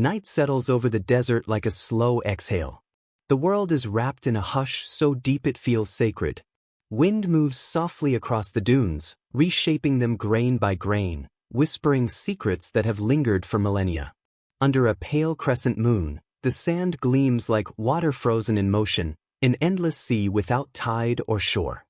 Night settles over the desert like a slow exhale. The world is wrapped in a hush so deep it feels sacred. Wind moves softly across the dunes, reshaping them grain by grain, whispering secrets that have lingered for millennia. Under a pale crescent moon, the sand gleams like water frozen in motion, an endless sea without tide or shore.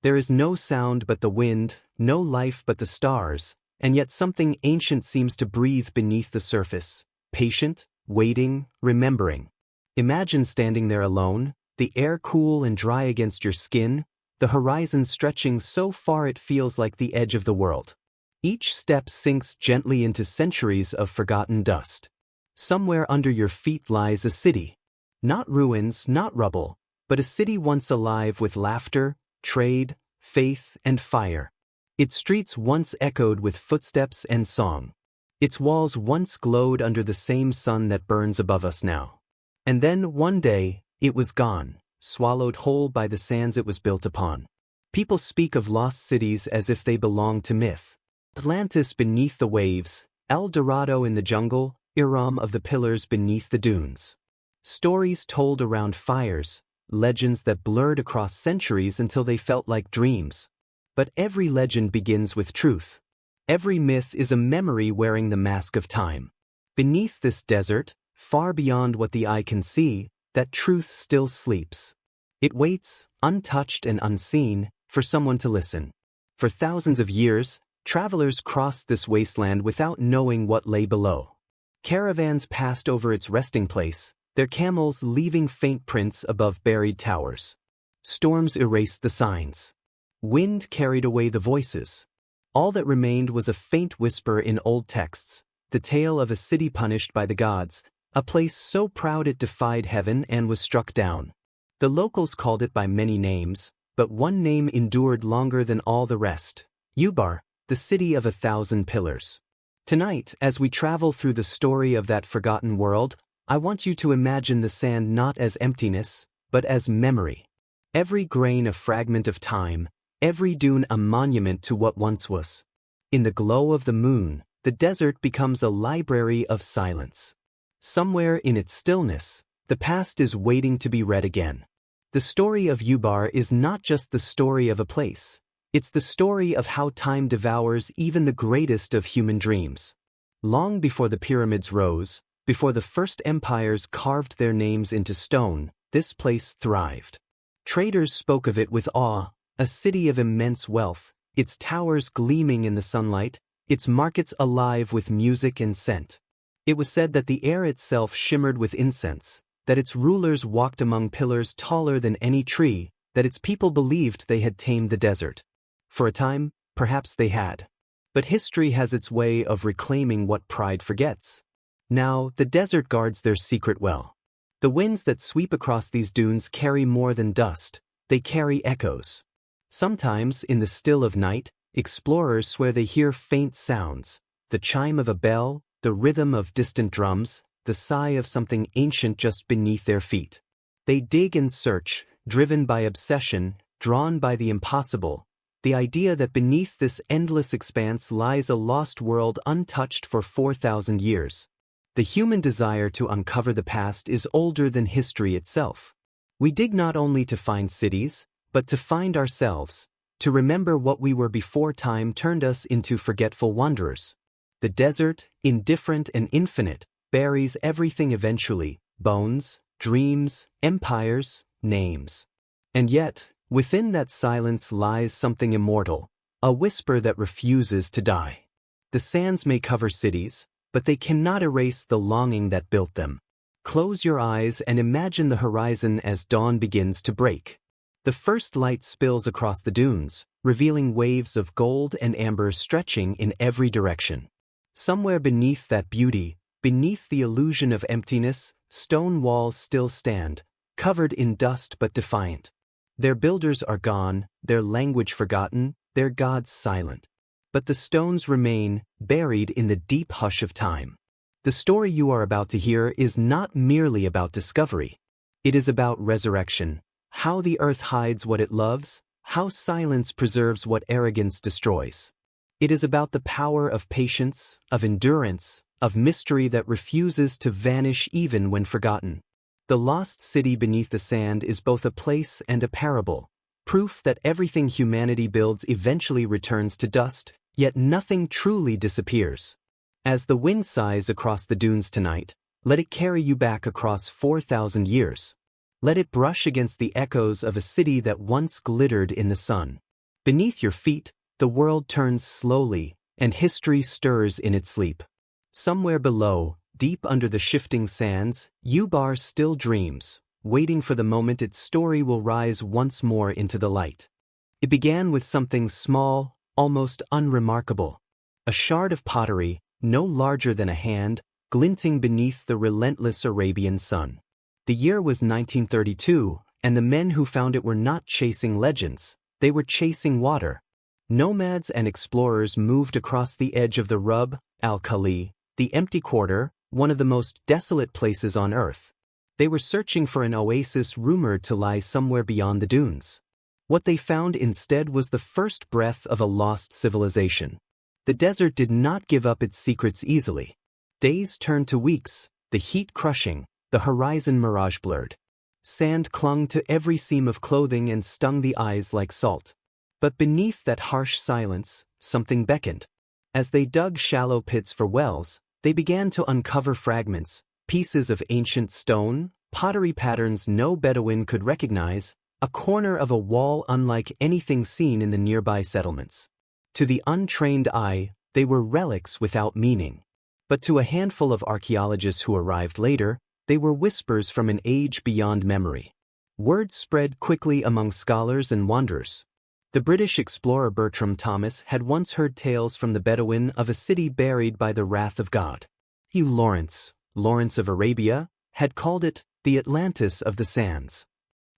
There is no sound but the wind, no life but the stars, and yet something ancient seems to breathe beneath the surface, patient, waiting, remembering. Imagine standing there alone, the air cool and dry against your skin, the horizon stretching so far it feels like the edge of the world. Each step sinks gently into centuries of forgotten dust. Somewhere under your feet lies a city. Not ruins, not rubble, but a city once alive with laughter, trade, faith, and fire. Its streets once echoed with footsteps and song. Its walls once glowed under the same sun that burns above us now. And then, one day, it was gone, swallowed whole by the sands it was built upon. People speak of lost cities as if they belong to myth. Atlantis beneath the waves, El Dorado in the jungle, Iram of the pillars beneath the dunes. Stories told around fires, legends that blurred across centuries until they felt like dreams. But every legend begins with truth. Every myth is a memory wearing the mask of time. Beneath this desert, far beyond what the eye can see, that truth still sleeps. It waits, untouched and unseen, for someone to listen. For thousands of years, travelers crossed this wasteland without knowing what lay below. Caravans passed over its resting place, their camels leaving faint prints above buried towers. Storms erased the signs. Wind carried away the voices. All that remained was a faint whisper in old texts, the tale of a city punished by the gods, a place so proud it defied heaven and was struck down. The locals called it by many names, but one name endured longer than all the rest: Ubar, the city of 1,000 pillars. Tonight, as we travel through the story of that forgotten world, I want you to imagine the sand not as emptiness, but as memory. Every grain a fragment of time, every dune a monument to what once was. In the glow of the moon, the desert becomes a library of silence. Somewhere in its stillness, the past is waiting to be read again. The story of Ubar is not just the story of a place. It's the story of how time devours even the greatest of human dreams. Long before the pyramids rose, before the first empires carved their names into stone, this place thrived. Traders spoke of it with awe, a city of immense wealth, its towers gleaming in the sunlight, its markets alive with music and scent. It was said that the air itself shimmered with incense, that its rulers walked among pillars taller than any tree, that its people believed they had tamed the desert. For a time, perhaps they had. But history has its way of reclaiming what pride forgets. Now, the desert guards their secret well. The winds that sweep across these dunes carry more than dust, they carry echoes. Sometimes, in the still of night, explorers swear they hear faint sounds, the chime of a bell, the rhythm of distant drums, the sigh of something ancient just beneath their feet. They dig and search, driven by obsession, drawn by the impossible, the idea that beneath this endless expanse lies a lost world untouched for 4,000 years. The human desire to uncover the past is older than history itself. We dig not only to find cities, but to find ourselves, to remember what we were before time turned us into forgetful wanderers. The desert, indifferent and infinite, buries everything eventually: bones, dreams, empires, names. And yet, within that silence lies something immortal, a whisper that refuses to die. The sands may cover cities, but they cannot erase the longing that built them. Close your eyes and imagine the horizon as dawn begins to break. The first light spills across the dunes, revealing waves of gold and amber stretching in every direction. Somewhere beneath that beauty, beneath the illusion of emptiness, stone walls still stand, covered in dust but defiant. Their builders are gone, their language forgotten, their gods silent. But the stones remain, buried in the deep hush of time. The story you are about to hear is not merely about discovery. It is about resurrection, how the earth hides what it loves, how silence preserves what arrogance destroys. It is about the power of patience, of endurance, of mystery that refuses to vanish even when forgotten. The lost city beneath the sand is both a place and a parable, proof that everything humanity builds eventually returns to dust, yet nothing truly disappears. As the wind sighs across the dunes tonight, let it carry you back across 4,000 years. Let it brush against the echoes of a city that once glittered in the sun. Beneath your feet, the world turns slowly, and history stirs in its sleep. Somewhere below, deep under the shifting sands, Ubar still dreams, waiting for the moment its story will rise once more into the light. It began with something small, almost unremarkable. A shard of pottery, no larger than a hand, glinting beneath the relentless Arabian sun. The year was 1932, and the men who found it were not chasing legends, they were chasing water. Nomads and explorers moved across the edge of the Rub al-Khali, the empty quarter, one of the most desolate places on Earth. They were searching for an oasis rumored to lie somewhere beyond the dunes. What they found instead was the first breath of a lost civilization. The desert did not give up its secrets easily. Days turned to weeks, the heat crushing, the horizon mirage blurred. Sand clung to every seam of clothing and stung the eyes like salt. But beneath that harsh silence, something beckoned. As they dug shallow pits for wells, they began to uncover fragments, pieces of ancient stone, pottery patterns no Bedouin could recognize, a corner of a wall unlike anything seen in the nearby settlements. To the untrained eye, they were relics without meaning. But to a handful of archaeologists who arrived later, they were whispers from an age beyond memory. Word spread quickly among scholars and wanderers. The British explorer Bertram Thomas had once heard tales from the Bedouin of a city buried by the wrath of God. Hugh Lawrence of Arabia, had called it the Atlantis of the sands.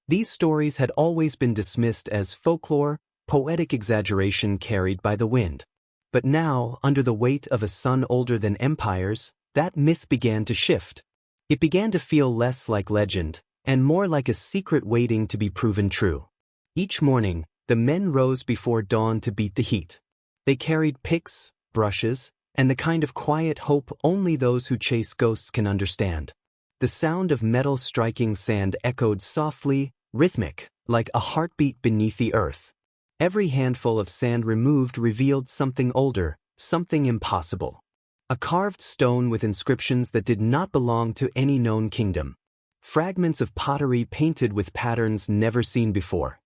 These stories had always been dismissed as folklore, poetic exaggeration carried by the wind. But now, under the weight of a sun older than empires, that myth began to shift. It began to feel less like legend, and more like a secret waiting to be proven true. Each morning, the men rose before dawn to beat the heat. They carried picks, brushes, and the kind of quiet hope only those who chase ghosts can understand. The sound of metal striking sand echoed softly, rhythmic, like a heartbeat beneath the earth. Every handful of sand removed revealed something older, something impossible. A carved stone with inscriptions that did not belong to any known kingdom. Fragments of pottery painted with patterns never seen before.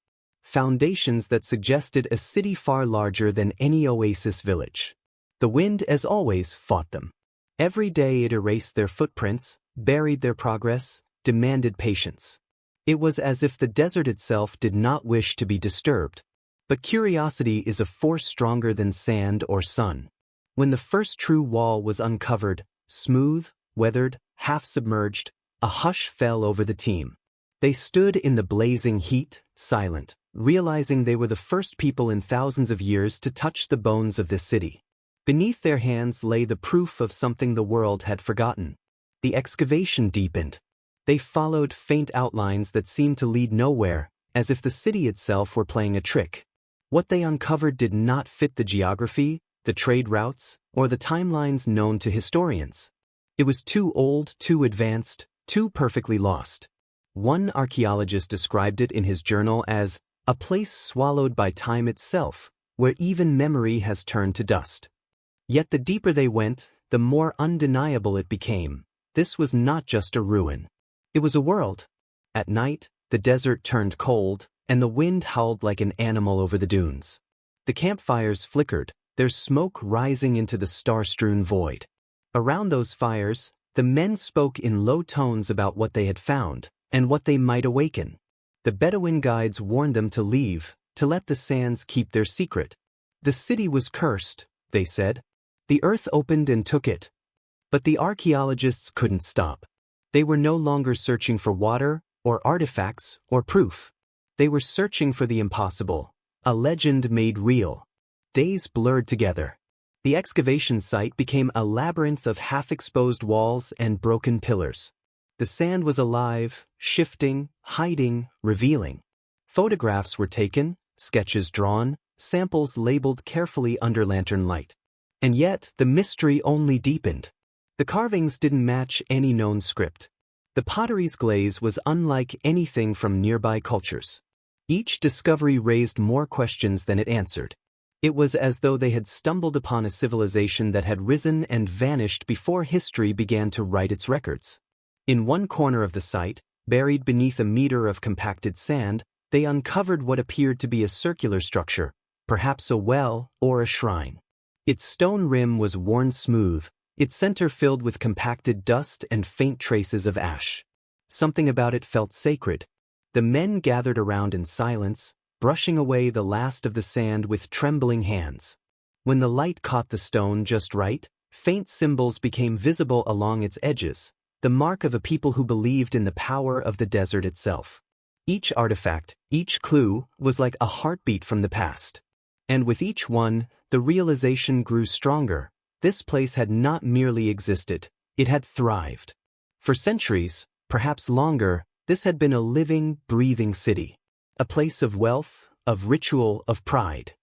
Foundations that suggested a city far larger than any oasis village. The wind, as always, fought them. Every day it erased their footprints, buried their progress, demanded patience. It was as if the desert itself did not wish to be disturbed. But curiosity is a force stronger than sand or sun. When the first true wall was uncovered, smooth, weathered, half-submerged, a hush fell over the team. They stood in the blazing heat, silent, realizing they were the first people in thousands of years to touch the bones of this city. Beneath their hands lay the proof of something the world had forgotten. The excavation deepened. They followed faint outlines that seemed to lead nowhere, as if the city itself were playing a trick. What they uncovered did not fit the geography, the trade routes, or the timelines known to historians. It was too old, too advanced, too perfectly lost. One archaeologist described it in his journal as a place swallowed by time itself, where even memory has turned to dust. Yet the deeper they went, the more undeniable it became. This was not just a ruin. It was a world. At night, the desert turned cold, and the wind howled like an animal over the dunes. The campfires flickered, their smoke rising into the star-strewn void. Around those fires, the men spoke in low tones about what they had found, and what they might awaken. The Bedouin guides warned them to leave, to let the sands keep their secret. The city was cursed, they said. The earth opened and took it. But the archaeologists couldn't stop. They were no longer searching for water, or artifacts, or proof. They were searching for the impossible, a legend made real. Days blurred together. The excavation site became a labyrinth of half-exposed walls and broken pillars. The sand was alive, shifting, hiding, revealing. Photographs were taken, sketches drawn, samples labeled carefully under lantern light. And yet, the mystery only deepened. The carvings didn't match any known script. The pottery's glaze was unlike anything from nearby cultures. Each discovery raised more questions than it answered. It was as though they had stumbled upon a civilization that had risen and vanished before history began to write its records. In one corner of the site, buried beneath a meter of compacted sand, they uncovered what appeared to be a circular structure, perhaps a well or a shrine. Its stone rim was worn smooth, its center filled with compacted dust and faint traces of ash. Something about it felt sacred. The men gathered around in silence, brushing away the last of the sand with trembling hands. When the light caught the stone just right, faint symbols became visible along its edges, the mark of a people who believed in the power of the desert itself. Each artifact, each clue, was like a heartbeat from the past. And with each one, the realization grew stronger. This place had not merely existed, it had thrived. For centuries, perhaps longer, this had been a living, breathing city. A place of wealth, of ritual, of pride.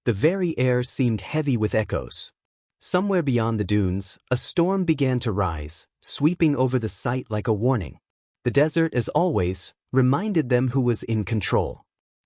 The very air seemed heavy with echoes. Somewhere beyond the dunes, a storm began to rise, sweeping over the site like a warning. The desert, as always, reminded them who was in control.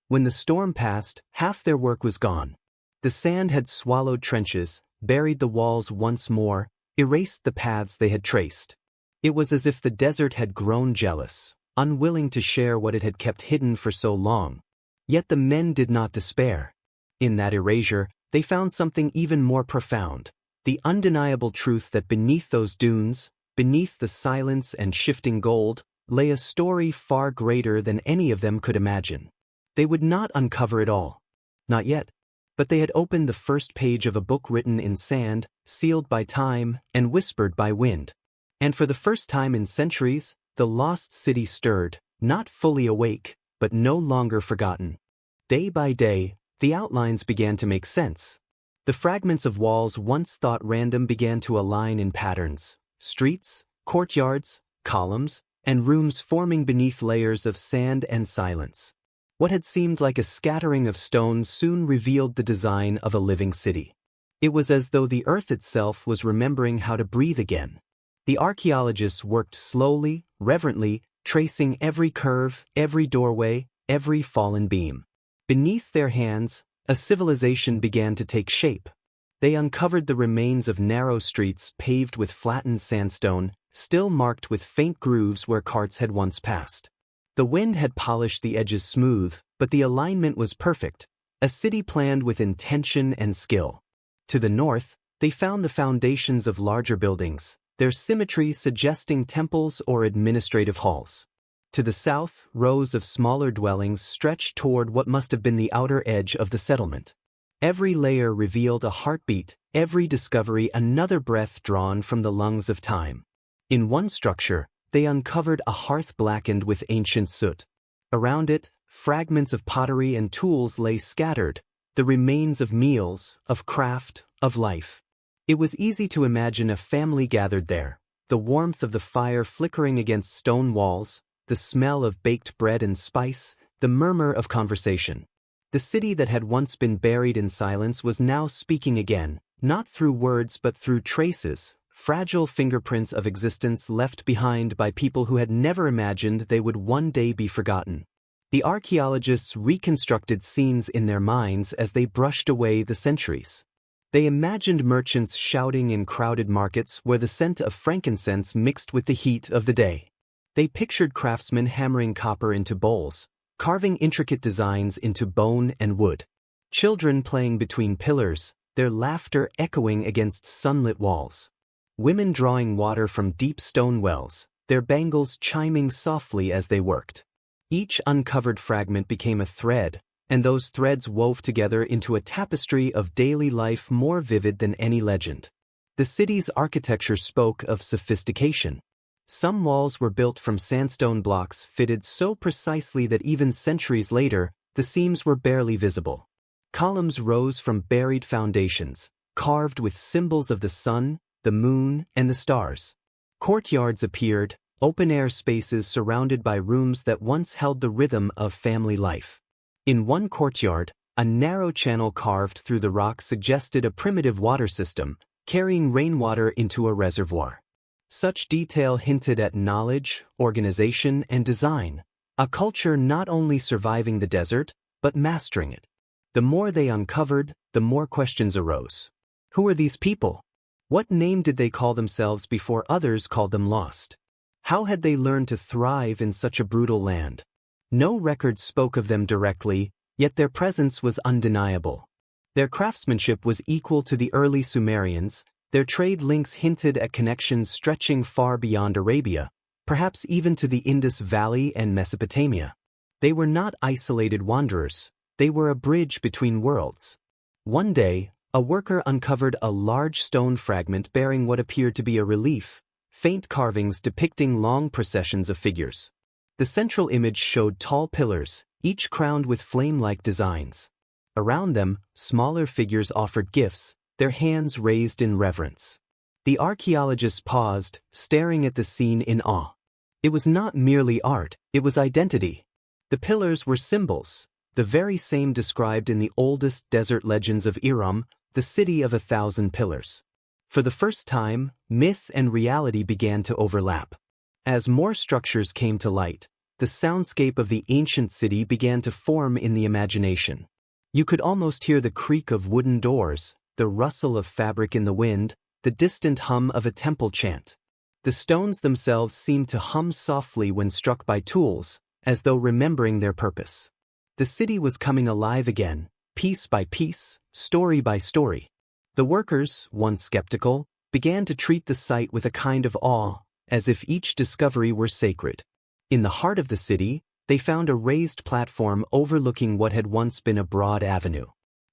When the storm passed, half their work was gone. The sand had swallowed trenches, buried the walls once more, erased the paths they had traced. It was as if the desert had grown jealous, unwilling to share what it had kept hidden for so long. Yet the men did not despair. In that erasure, they found something even more profound, the undeniable truth that beneath those dunes, beneath the silence and shifting gold, lay a story far greater than any of them could imagine. They would not uncover it all. Not yet. But they had opened the first page of a book written in sand, sealed by time, and whispered by wind. And for the first time in centuries, the lost city stirred, not fully awake, but no longer forgotten. Day by day, the outlines began to make sense. The fragments of walls once thought random began to align in patterns. Streets, courtyards, columns, and rooms forming beneath layers of sand and silence. What had seemed like a scattering of stones soon revealed the design of a living city. It was as though the earth itself was remembering how to breathe again. The archaeologists worked slowly, reverently, tracing every curve, every doorway, every fallen beam. Beneath their hands, a civilization began to take shape. They uncovered the remains of narrow streets paved with flattened sandstone, still marked with faint grooves where carts had once passed. The wind had polished the edges smooth, but the alignment was perfect, a city planned with intention and skill. To the north, they found the foundations of larger buildings, their symmetry suggesting temples or administrative halls. To the south, rows of smaller dwellings stretched toward what must have been the outer edge of the settlement. Every layer revealed a heartbeat, every discovery another breath drawn from the lungs of time. In one structure, they uncovered a hearth blackened with ancient soot. Around it, fragments of pottery and tools lay scattered, the remains of meals, of craft, of life. It was easy to imagine a family gathered there, the warmth of the fire flickering against stone walls, the smell of baked bread and spice, the murmur of conversation. The city that had once been buried in silence was now speaking again, not through words but through traces, fragile fingerprints of existence left behind by people who had never imagined they would one day be forgotten. The archaeologists reconstructed scenes in their minds as they brushed away the centuries. They imagined merchants shouting in crowded markets where the scent of frankincense mixed with the heat of the day. They pictured craftsmen hammering copper into bowls, carving intricate designs into bone and wood. Children playing between pillars, their laughter echoing against sunlit walls. Women drawing water from deep stone wells, their bangles chiming softly as they worked. Each uncovered fragment became a thread, and those threads wove together into a tapestry of daily life more vivid than any legend. The city's architecture spoke of sophistication. Some walls were built from sandstone blocks fitted so precisely that even centuries later, the seams were barely visible. Columns rose from buried foundations, carved with symbols of the sun, the moon, and the stars. Courtyards appeared, open-air spaces surrounded by rooms that once held the rhythm of family life. In one courtyard, a narrow channel carved through the rock suggested a primitive water system, carrying rainwater into a reservoir. Such detail hinted at knowledge, organization, and design, a culture not only surviving the desert, but mastering it. The more they uncovered, the more questions arose. Who were these people? What name did they call themselves before others called them lost? How had they learned to thrive in such a brutal land? No record spoke of them directly, yet their presence was undeniable. Their craftsmanship was equal to the early Sumerians, their trade links hinted at connections stretching far beyond Arabia, perhaps even to the Indus Valley and Mesopotamia. They were not isolated wanderers, they were a bridge between worlds. One day, a worker uncovered a large stone fragment bearing what appeared to be a relief, faint carvings depicting long processions of figures. The central image showed tall pillars, each crowned with flame-like designs. Around them, smaller figures offered gifts, their hands raised in reverence. The archaeologists paused, staring at the scene in awe. It was not merely art, it was identity. The pillars were symbols, the very same described in the oldest desert legends of Iram, the city of 1,000 pillars. For the first time, myth and reality began to overlap. As more structures came to light, the soundscape of the ancient city began to form in the imagination. You could almost hear the creak of wooden doors, the rustle of fabric in the wind, the distant hum of a temple chant. The stones themselves seemed to hum softly when struck by tools, as though remembering their purpose. The city was coming alive again, piece by piece, story by story. The workers, once skeptical, began to treat the site with a kind of awe, as if each discovery were sacred. In the heart of the city, they found a raised platform overlooking what had once been a broad avenue.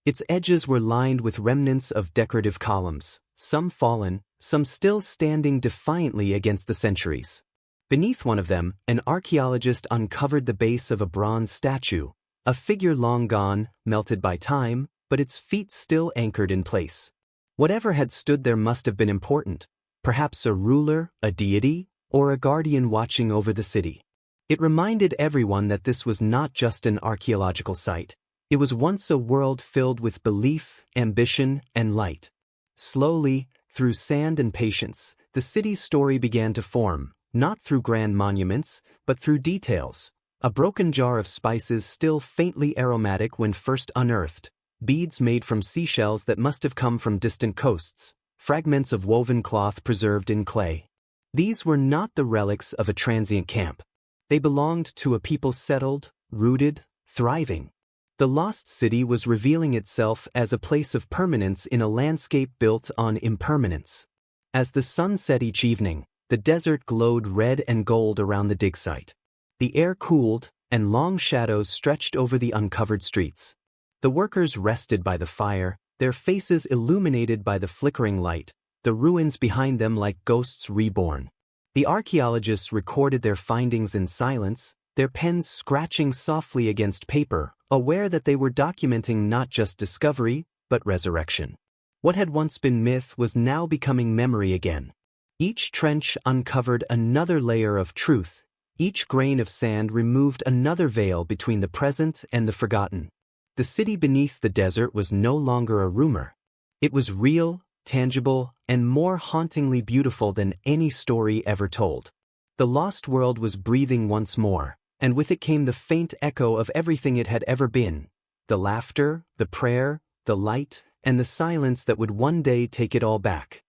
Its edges were lined with remnants of decorative columns, some fallen, some still standing defiantly against the centuries. Beneath one of them, an archaeologist uncovered the base of a bronze statue, a figure long gone, melted by time, but its feet still anchored in place. Whatever had stood there must have been important, perhaps a ruler, a deity, or a guardian watching over the city. It reminded everyone that this was not just an archaeological site. It was once a world filled with belief, ambition, and light. Slowly, through sand and patience, the city's story began to form, not through grand monuments, but through details. A broken jar of spices still faintly aromatic when first unearthed, beads made from seashells that must have come from distant coasts, fragments of woven cloth preserved in clay. These were not the relics of a transient camp. They belonged to a people settled, rooted, thriving. The lost city was revealing itself as a place of permanence in a landscape built on impermanence. As the sun set each evening, the desert glowed red and gold around the dig site. The air cooled, and long shadows stretched over the uncovered streets. The workers rested by the fire, their faces illuminated by the flickering light, the ruins behind them like ghosts reborn. The archaeologists recorded their findings in silence, their pens scratching softly against paper, aware that they were documenting not just discovery, but resurrection. What had once been myth was now becoming memory again. Each trench uncovered another layer of truth, each grain of sand removed another veil between the present and the forgotten. The city beneath the desert was no longer a rumor. It was real, tangible, and more hauntingly beautiful than any story ever told. The lost world was breathing once more, and with it came the faint echo of everything it had ever been: the laughter, the prayer, the light, and the silence that would one day take it all back.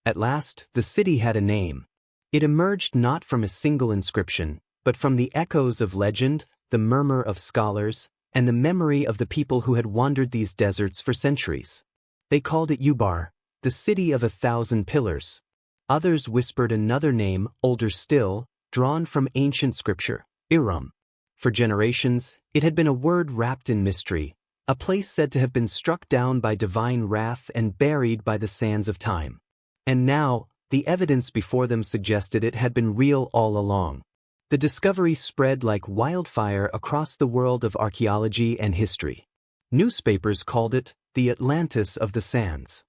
At last, the city had a name. It emerged not from a single inscription, but from the echoes of legend, the murmur of scholars, and the memory of the people who had wandered these deserts for centuries. They called it Ubar, the city of 1,000 pillars. Others whispered another name, older still, drawn from ancient scripture: Iram. For generations, it had been a word wrapped in mystery, a place said to have been struck down by divine wrath and buried by the sands of time. And now, the evidence before them suggested it had been real all along. The discovery spread like wildfire across the world of archaeology and history. Newspapers called it the Atlantis of the Sands.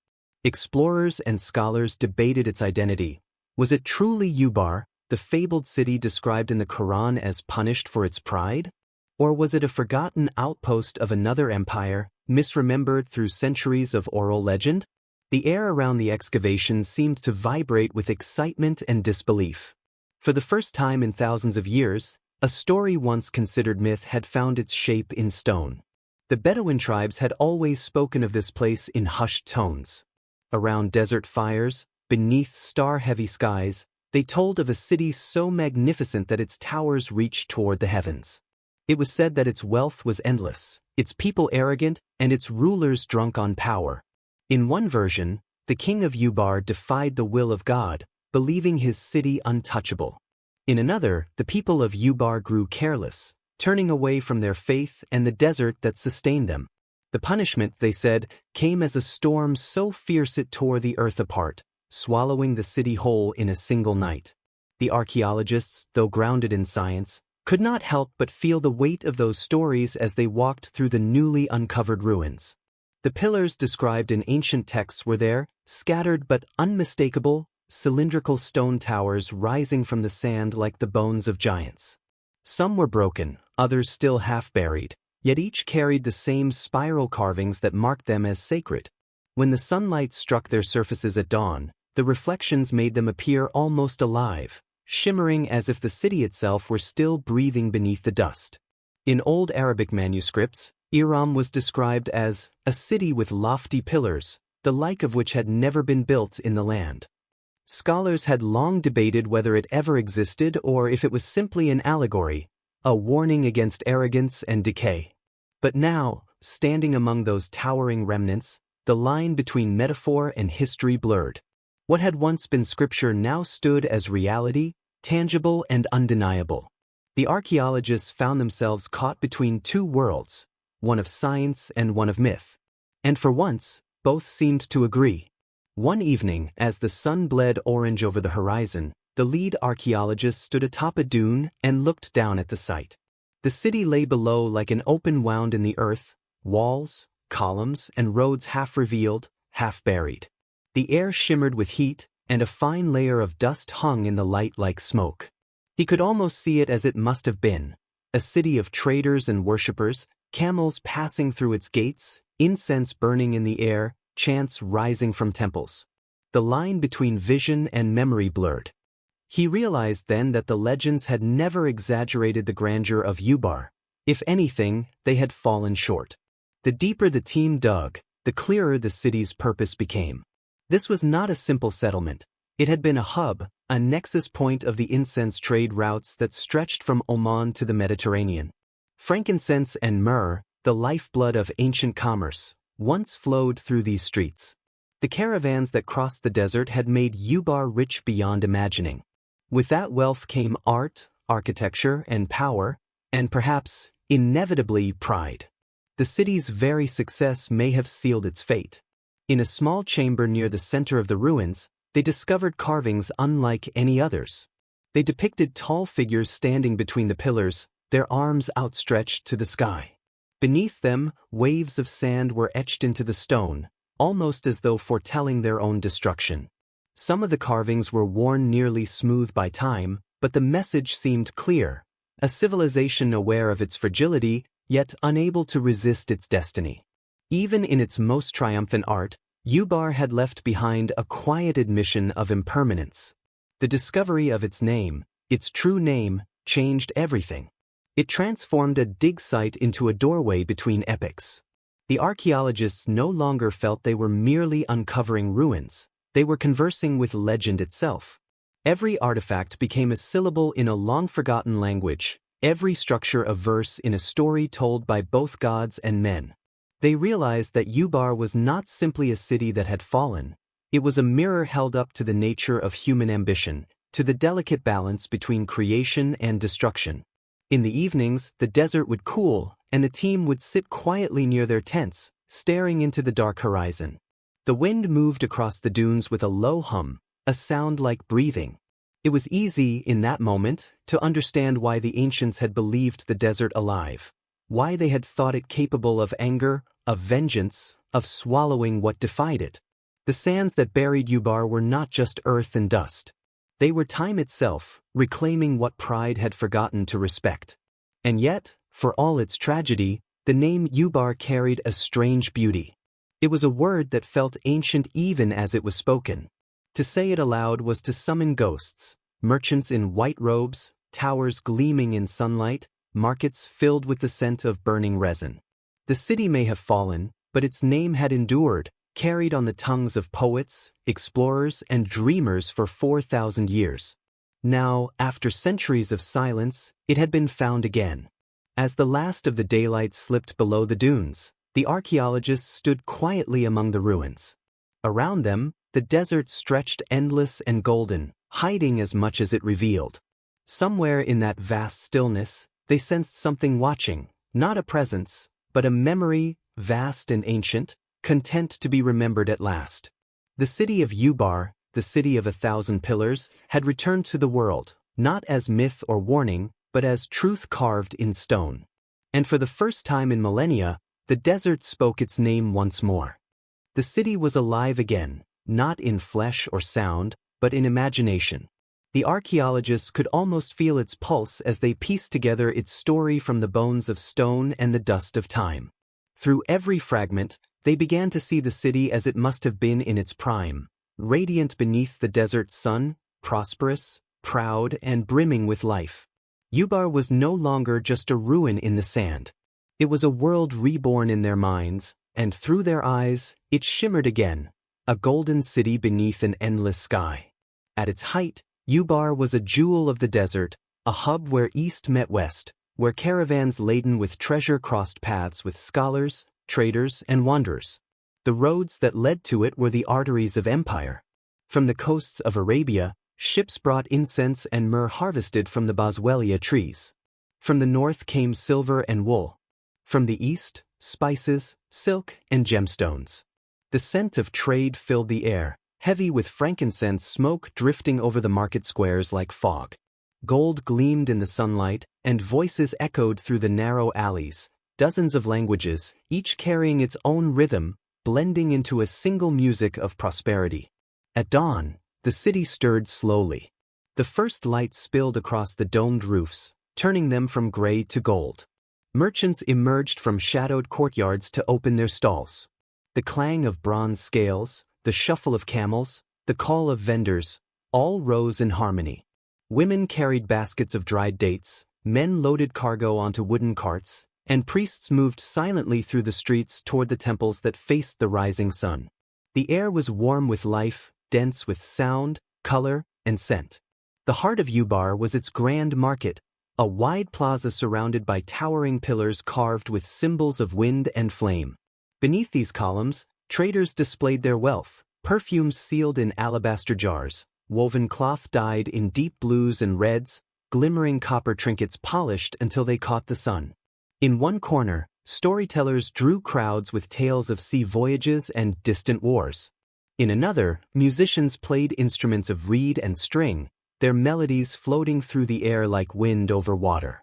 Explorers and scholars debated its identity. Was it truly Ubar, the fabled city described in the Quran as punished for its pride? Or was it a forgotten outpost of another empire, misremembered through centuries of oral legend? The air around the excavation seemed to vibrate with excitement and disbelief. For the first time in thousands of years, a story once considered myth had found its shape in stone. The Bedouin tribes had always spoken of this place in hushed tones. Around desert fires, beneath star-heavy skies, they told of a city so magnificent that its towers reached toward the heavens. It was said that its wealth was endless, its people arrogant, and its rulers drunk on power. In one version, the king of Ubar defied the will of God, believing his city untouchable. In another, the people of Ubar grew careless, turning away from their faith and the desert that sustained them. The punishment, they said, came as a storm so fierce it tore the earth apart, swallowing the city whole in a single night. The archaeologists, though grounded in science, could not help but feel the weight of those stories as they walked through the newly uncovered ruins. The pillars described in ancient texts were there, scattered but unmistakable, cylindrical stone towers rising from the sand like the bones of giants. Some were broken, others still half-buried, yet each carried the same spiral carvings that marked them as sacred. When the sunlight struck their surfaces at dawn, the reflections made them appear almost alive, shimmering as if the city itself were still breathing beneath the dust. In old Arabic manuscripts, Iram was described as a city with lofty pillars, the like of which had never been built in the land. Scholars had long debated whether it ever existed or if it was simply an allegory, a warning against arrogance and decay. But now, standing among those towering remnants, the line between metaphor and history blurred. What had once been scripture now stood as reality, tangible and undeniable. The archaeologists found themselves caught between two worlds, one of science and one of myth. And for once, both seemed to agree. One evening, as the sun bled orange over the horizon, the lead archaeologist stood atop a dune and looked down at the site. The city lay below like an open wound in the earth, walls, columns, and roads half revealed, half buried. The air shimmered with heat, and a fine layer of dust hung in the light like smoke. He could almost see it as it must have been, a city of traders and worshippers, camels passing through its gates, incense burning in the air, chants rising from temples. The line between vision and memory blurred. He realized then that the legends had never exaggerated the grandeur of Ubar. If anything, they had fallen short. The deeper the team dug, the clearer the city's purpose became. This was not a simple settlement. It had been a hub, a nexus point of the incense trade routes that stretched from Oman to the Mediterranean. Frankincense and myrrh, the lifeblood of ancient commerce, once flowed through these streets. The caravans that crossed the desert had made Ubar rich beyond imagining. With that wealth came art, architecture, and power, and perhaps, inevitably, pride. The city's very success may have sealed its fate. In a small chamber near the center of the ruins, they discovered carvings unlike any others. They depicted tall figures standing between the pillars, their arms outstretched to the sky. Beneath them, waves of sand were etched into the stone, almost as though foretelling their own destruction. Some of the carvings were worn nearly smooth by time, but the message seemed clear, a civilization aware of its fragility, yet unable to resist its destiny. Even in its most triumphant art, Ubar had left behind a quiet admission of impermanence. The discovery of its name, its true name, changed everything. It transformed a dig site into a doorway between epochs. The archaeologists no longer felt they were merely uncovering ruins, they were conversing with legend itself. Every artifact became a syllable in a long-forgotten language, every structure a verse in a story told by both gods and men. They realized that Ubar was not simply a city that had fallen, it was a mirror held up to the nature of human ambition, to the delicate balance between creation and destruction. In the evenings, the desert would cool, and the team would sit quietly near their tents, staring into the dark horizon. The wind moved across the dunes with a low hum, a sound like breathing. It was easy, in that moment, to understand why the ancients had believed the desert alive, why they had thought it capable of anger, of vengeance, of swallowing what defied it. The sands that buried Ubar were not just earth and dust. They were time itself, reclaiming what pride had forgotten to respect. And yet, for all its tragedy, the name Ubar carried a strange beauty. It was a word that felt ancient even as it was spoken. To say it aloud was to summon ghosts, merchants in white robes, towers gleaming in sunlight, markets filled with the scent of burning resin. The city may have fallen, but its name had endured, carried on the tongues of poets, explorers, and dreamers for 4,000 years. Now, after centuries of silence, it had been found again. As the last of the daylight slipped below the dunes, the archaeologists stood quietly among the ruins. Around them, the desert stretched endless and golden, hiding as much as it revealed. Somewhere in that vast stillness, they sensed something watching, not a presence, but a memory, vast and ancient, content to be remembered at last. The city of Ubar, the city of 1,000 pillars, had returned to the world, not as myth or warning, but as truth carved in stone. And for the first time in millennia, the desert spoke its name once more. The city was alive again, not in flesh or sound, but in imagination. The archaeologists could almost feel its pulse as they pieced together its story from the bones of stone and the dust of time. Through every fragment, they began to see the city as it must have been in its prime, radiant beneath the desert sun, prosperous, proud, and brimming with life. Ubar was no longer just a ruin in the sand. It was a world reborn in their minds, and through their eyes, it shimmered again, a golden city beneath an endless sky. At its height, Ubar was a jewel of the desert, a hub where east met west, where caravans laden with treasure crossed paths with scholars, traders, and wanderers. The roads that led to it were the arteries of empire. From the coasts of Arabia, ships brought incense and myrrh harvested from the boswellia trees. From the north came silver and wool. From the east, spices, silk, and gemstones. The scent of trade filled the air, heavy with frankincense smoke drifting over the market squares like fog. Gold gleamed in the sunlight, and voices echoed through the narrow alleys, dozens of languages, each carrying its own rhythm, blending into a single music of prosperity. At dawn, the city stirred slowly. The first light spilled across the domed roofs, turning them from gray to gold. Merchants emerged from shadowed courtyards to open their stalls. The clang of bronze scales, the shuffle of camels, the call of vendors, all rose in harmony. Women carried baskets of dried dates, men loaded cargo onto wooden carts, and priests moved silently through the streets toward the temples that faced the rising sun. The air was warm with life, dense with sound, color, and scent. The heart of Ubar was its grand market, a wide plaza surrounded by towering pillars carved with symbols of wind and flame. Beneath these columns, traders displayed their wealth, perfumes sealed in alabaster jars, woven cloth dyed in deep blues and reds, glimmering copper trinkets polished until they caught the sun. In one corner, storytellers drew crowds with tales of sea voyages and distant wars. In another, musicians played instruments of reed and string, their melodies floating through the air like wind over water.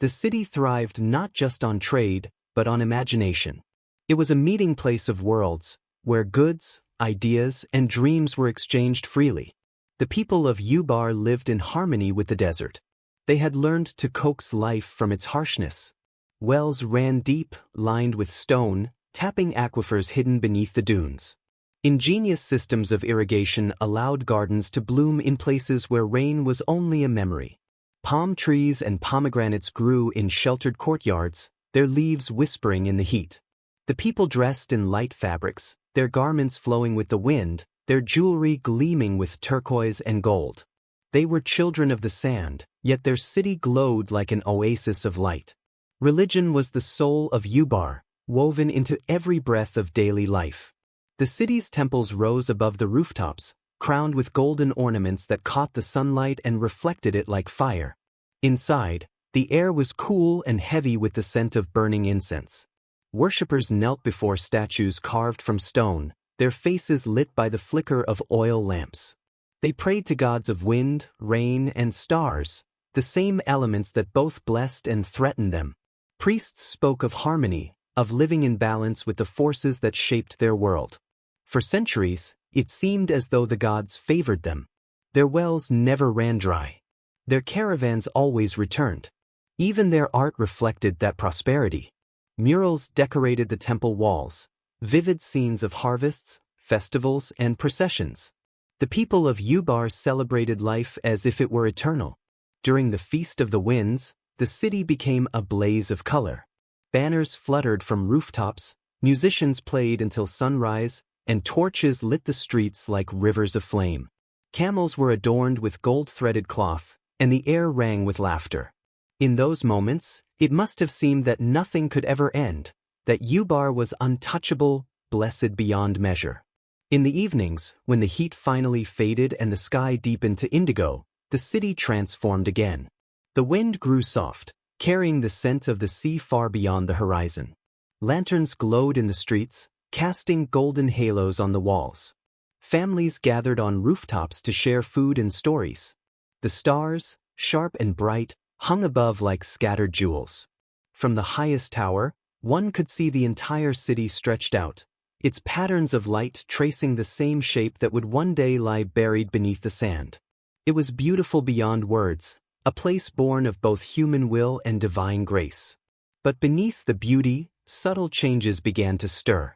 The city thrived not just on trade, but on imagination. It was a meeting place of worlds, where goods, ideas, and dreams were exchanged freely. The people of Ubar lived in harmony with the desert. They had learned to coax life from its harshness. Wells ran deep, lined with stone, tapping aquifers hidden beneath the dunes. Ingenious systems of irrigation allowed gardens to bloom in places where rain was only a memory. Palm trees and pomegranates grew in sheltered courtyards, their leaves whispering in the heat. The people dressed in light fabrics, their garments flowing with the wind, their jewelry gleaming with turquoise and gold. They were children of the sand, yet their city glowed like an oasis of light. Religion was the soul of Ubar, woven into every breath of daily life. The city's temples rose above the rooftops, crowned with golden ornaments that caught the sunlight and reflected it like fire. Inside, the air was cool and heavy with the scent of burning incense. Worshippers knelt before statues carved from stone, their faces lit by the flicker of oil lamps. They prayed to gods of wind, rain, and stars, the same elements that both blessed and threatened them. Priests spoke of harmony, of living in balance with the forces that shaped their world. For centuries, it seemed as though the gods favored them. Their wells never ran dry. Their caravans always returned. Even their art reflected that prosperity. Murals decorated the temple walls, vivid scenes of harvests, festivals, and processions. The people of Ubar celebrated life as if it were eternal. During the Feast of the Winds, the city became a blaze of color. Banners fluttered from rooftops, musicians played until sunrise, and torches lit the streets like rivers of flame. Camels were adorned with gold-threaded cloth, and the air rang with laughter. In those moments, it must have seemed that nothing could ever end, that Ubar was untouchable, blessed beyond measure. In the evenings, when the heat finally faded and the sky deepened to indigo, the city transformed again. The wind grew soft, carrying the scent of the sea far beyond the horizon. Lanterns glowed in the streets, casting golden halos on the walls. Families gathered on rooftops to share food and stories. The stars, sharp and bright, hung above like scattered jewels. From the highest tower, one could see the entire city stretched out, its patterns of light tracing the same shape that would one day lie buried beneath the sand. It was beautiful beyond words, a place born of both human will and divine grace. But beneath the beauty, subtle changes began to stir.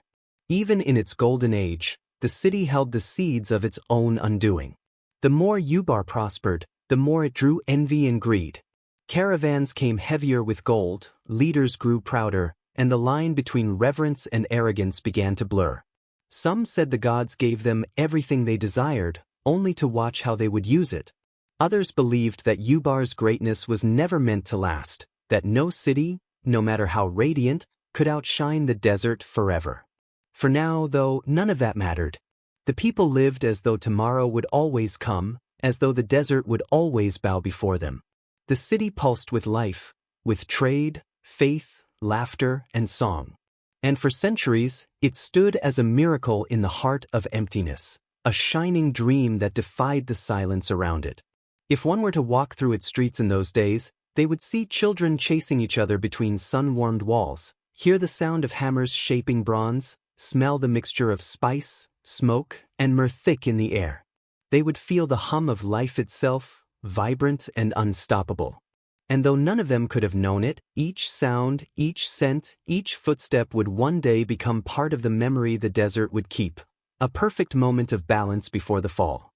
Even in its golden age, the city held the seeds of its own undoing. The more Ubar prospered, the more it drew envy and greed. Caravans came heavier with gold, leaders grew prouder, and the line between reverence and arrogance began to blur. Some said the gods gave them everything they desired, only to watch how they would use it. Others believed that Ubar's greatness was never meant to last, that no city, no matter how radiant, could outshine the desert forever. For now, though, none of that mattered. The people lived as though tomorrow would always come, as though the desert would always bow before them. The city pulsed with life, with trade, faith, laughter, and song. And for centuries, it stood as a miracle in the heart of emptiness, a shining dream that defied the silence around it. If one were to walk through its streets in those days, they would see children chasing each other between sun-warmed walls, hear the sound of hammers shaping bronze, smell the mixture of spice, smoke, and myrrh thick in the air. They would feel the hum of life itself, vibrant and unstoppable. And though none of them could have known it, each sound, each scent, each footstep would one day become part of the memory the desert would keep, a perfect moment of balance before the fall.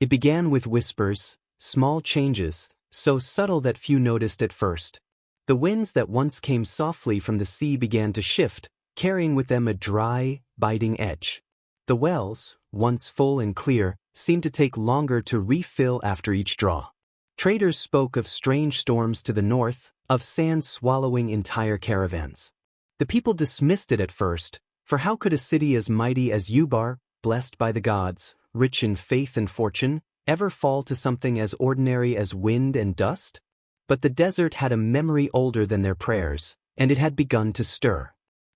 It began with whispers, small changes, so subtle that few noticed at first. The winds that once came softly from the sea began to shift, carrying with them a dry, biting edge. The wells, once full and clear, seemed to take longer to refill after each draw. Traders spoke of strange storms to the north, of sand swallowing entire caravans. The people dismissed it at first, for how could a city as mighty as Ubar, blessed by the gods, rich in faith and fortune, ever fall to something as ordinary as wind and dust? But the desert had a memory older than their prayers, and it had begun to stir.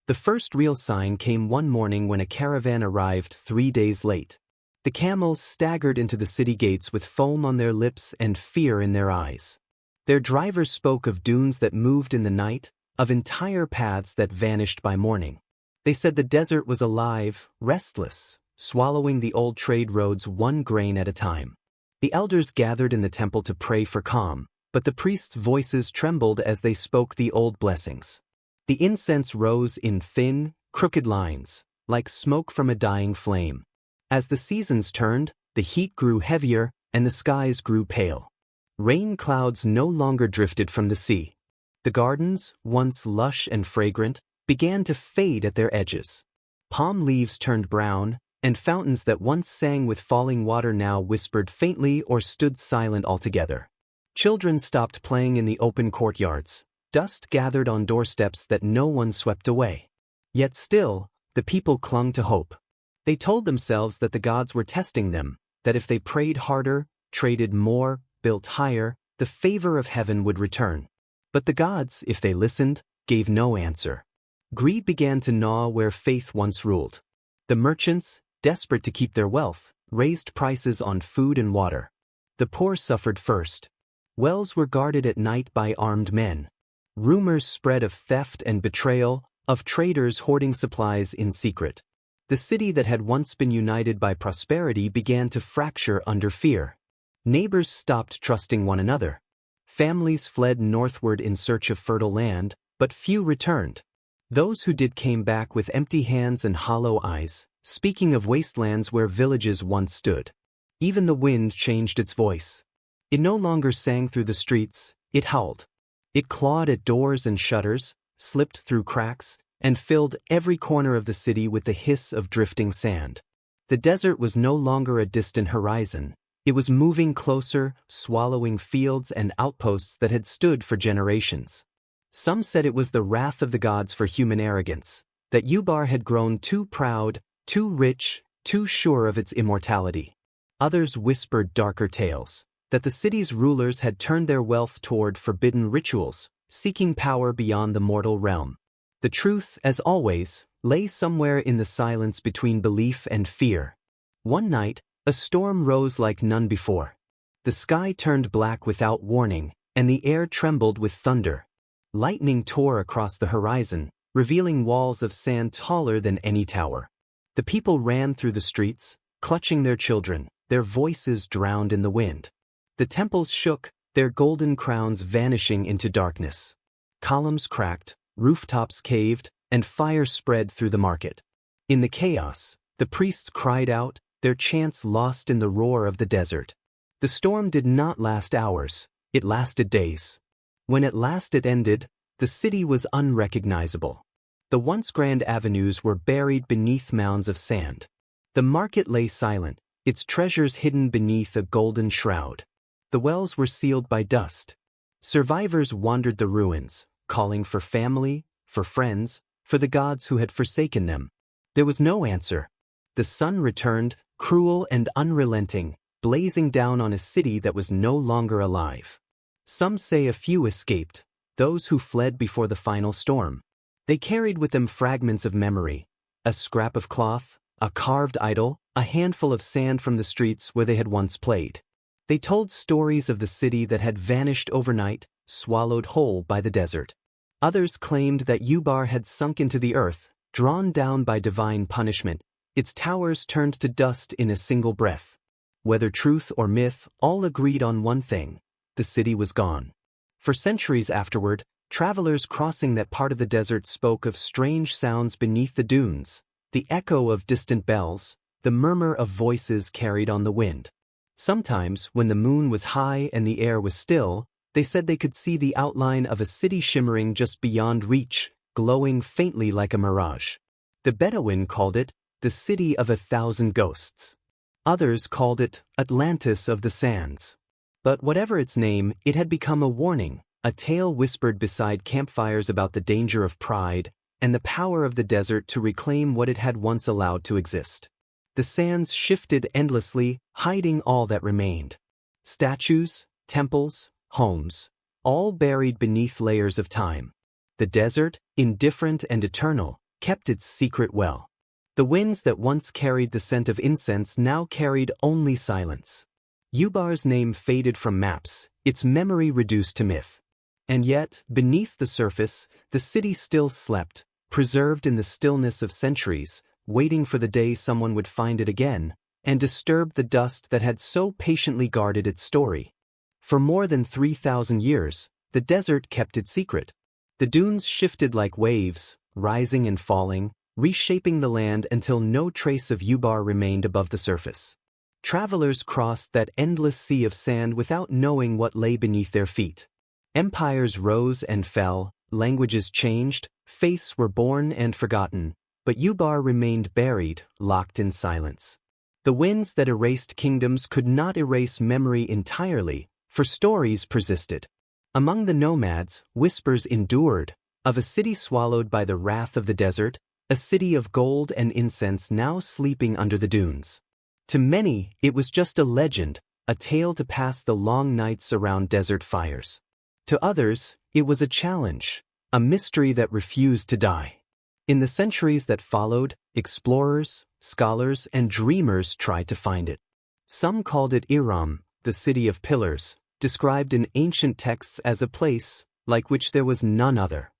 The first real sign came one morning when a caravan arrived 3 days late. The camels staggered into the city gates with foam on their lips and fear in their eyes. Their drivers spoke of dunes that moved in the night, of entire paths that vanished by morning. They said the desert was alive, restless, swallowing the old trade roads one grain at a time. The elders gathered in the temple to pray for calm, but the priests' voices trembled as they spoke the old blessings. The incense rose in thin, crooked lines, like smoke from a dying flame. As the seasons turned, the heat grew heavier and the skies grew pale. Rain clouds no longer drifted from the sea. The gardens, once lush and fragrant, began to fade at their edges. Palm leaves turned brown, and fountains that once sang with falling water now whispered faintly or stood silent altogether. Children stopped playing in the open courtyards. Dust gathered on doorsteps that no one swept away. Yet still, the people clung to hope. They told themselves that the gods were testing them, that if they prayed harder, traded more, built higher, the favor of heaven would return. But the gods, if they listened, gave no answer. Greed began to gnaw where faith once ruled. The merchants, desperate to keep their wealth, raised prices on food and water. The poor suffered first. Wells were guarded at night by armed men. Rumors spread of theft and betrayal, of traders hoarding supplies in secret. The city that had once been united by prosperity began to fracture under fear. Neighbors stopped trusting one another. Families fled northward in search of fertile land, but few returned. Those who did came back with empty hands and hollow eyes, speaking of wastelands where villages once stood. Even the wind changed its voice. It no longer sang through the streets, it howled. It clawed at doors and shutters, slipped through cracks, and filled every corner of the city with the hiss of drifting sand. The desert was no longer a distant horizon. It was moving closer, swallowing fields and outposts that had stood for generations. Some said it was the wrath of the gods for human arrogance, that Ubar had grown too proud, too rich, too sure of its immortality. Others whispered darker tales, that the city's rulers had turned their wealth toward forbidden rituals, seeking power beyond the mortal realm. The truth, as always, lay somewhere in the silence between belief and fear. One night, a storm rose like none before. The sky turned black without warning, and the air trembled with thunder. Lightning tore across the horizon, revealing walls of sand taller than any tower. The people ran through the streets, clutching their children, their voices drowned in the wind. The temples shook, their golden crowns vanishing into darkness. Columns cracked, rooftops caved, and fire spread through the market. In the chaos, the priests cried out, their chants lost in the roar of the desert. The storm did not last hours, it lasted days. When at last it ended, the city was unrecognizable. The once grand avenues were buried beneath mounds of sand. The market lay silent, its treasures hidden beneath a golden shroud. The wells were sealed by dust. Survivors wandered the ruins, calling for family, for friends, for the gods who had forsaken them. There was no answer. The sun returned, cruel and unrelenting, blazing down on a city that was no longer alive. Some say a few escaped, those who fled before the final storm. They carried with them fragments of memory, a scrap of cloth, a carved idol, a handful of sand from the streets where they had once played. They told stories of the city that had vanished overnight, swallowed whole by the desert. Others claimed that Ubar had sunk into the earth, drawn down by divine punishment, its towers turned to dust in a single breath. Whether truth or myth, all agreed on one thing: the city was gone. For centuries afterward, travelers crossing that part of the desert spoke of strange sounds beneath the dunes, the echo of distant bells, the murmur of voices carried on the wind. Sometimes, when the moon was high and the air was still, they said they could see the outline of a city shimmering just beyond reach, glowing faintly like a mirage. The Bedouin called it the City of 1,000 Ghosts. Others called it Atlantis of the Sands. But whatever its name, it had become a warning, a tale whispered beside campfires about the danger of pride and the power of the desert to reclaim what it had once allowed to exist. The sands shifted endlessly, hiding all that remained. Statues, temples, homes, all buried beneath layers of time. The desert, indifferent and eternal, kept its secret well. The winds that once carried the scent of incense now carried only silence. Ubar's name faded from maps, its memory reduced to myth. And yet, beneath the surface, the city still slept, preserved in the stillness of centuries, waiting for the day someone would find it again, and disturb the dust that had so patiently guarded its story. For more than 3,000 years, the desert kept its secret. The dunes shifted like waves, rising and falling, reshaping the land until no trace of Ubar remained above the surface. Travelers crossed that endless sea of sand without knowing what lay beneath their feet. Empires rose and fell, languages changed, faiths were born and forgotten, but Ubar remained buried, locked in silence. The winds that erased kingdoms could not erase memory entirely, for stories persisted. Among the nomads, whispers endured, of a city swallowed by the wrath of the desert, a city of gold and incense now sleeping under the dunes. To many, it was just a legend, a tale to pass the long nights around desert fires. To others, it was a challenge, a mystery that refused to die. In the centuries that followed, explorers, scholars, and dreamers tried to find it. Some called it Iram, the city of pillars, described in ancient texts as a place like which there was none other.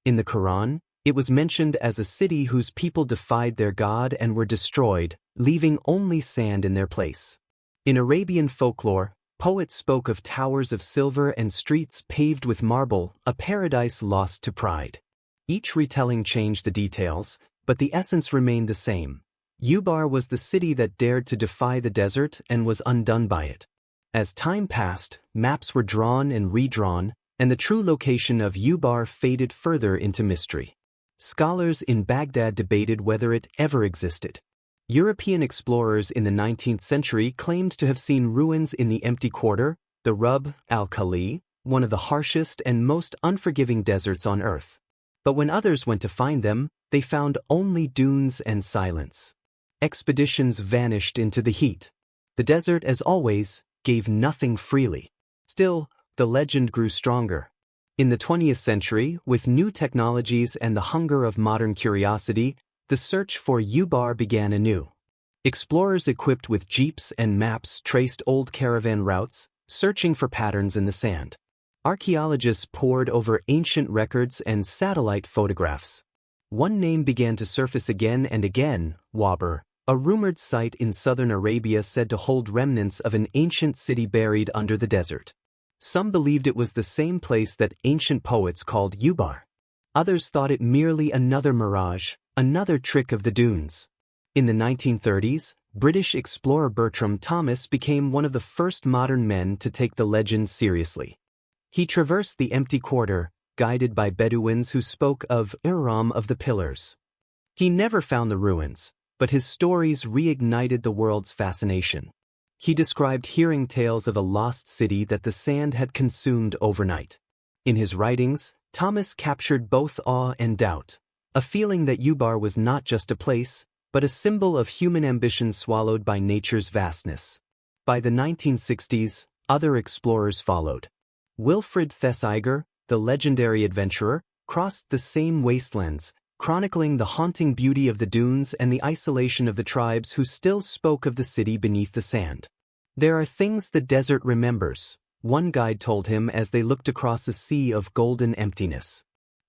In the Quran, it was mentioned as a city whose people defied their God and were destroyed, leaving only sand in their place. In Arabian folklore, poets spoke of towers of silver and streets paved with marble, a paradise lost to pride. Each retelling changed the details, but the essence remained the same. Ubar was the city that dared to defy the desert and was undone by it. As time passed, maps were drawn and redrawn, and the true location of Ubar faded further into mystery. Scholars in Baghdad debated whether it ever existed. European explorers in the 19th century claimed to have seen ruins in the empty quarter, the Rub al-Khali, one of the harshest and most unforgiving deserts on Earth. But when others went to find them, they found only dunes and silence. Expeditions vanished into the heat. The desert, as always, gave nothing freely. Still, the legend grew stronger. In the 20th century, with new technologies and the hunger of modern curiosity, the search for Ubar began anew. Explorers equipped with jeeps and maps traced old caravan routes, searching for patterns in the sand. Archaeologists pored over ancient records and satellite photographs. One name began to surface again and again: Wabar, a rumored site in southern Arabia said to hold remnants of an ancient city buried under the desert. Some believed it was the same place that ancient poets called Ubar. Others thought it merely another mirage, another trick of the dunes. In the 1930s, British explorer Bertram Thomas became one of the first modern men to take the legend seriously. He traversed the empty quarter, guided by Bedouins who spoke of Iram of the Pillars. He never found the ruins, but his stories reignited the world's fascination. He described hearing tales of a lost city that the sand had consumed overnight. In his writings, Thomas captured both awe and doubt, a feeling that Ubar was not just a place, but a symbol of human ambition swallowed by nature's vastness. By the 1960s, other explorers followed. Wilfrid Thesiger, the legendary adventurer, crossed the same wastelands, chronicling the haunting beauty of the dunes and the isolation of the tribes who still spoke of the city beneath the sand. "There are things the desert remembers," one guide told him as they looked across a sea of golden emptiness.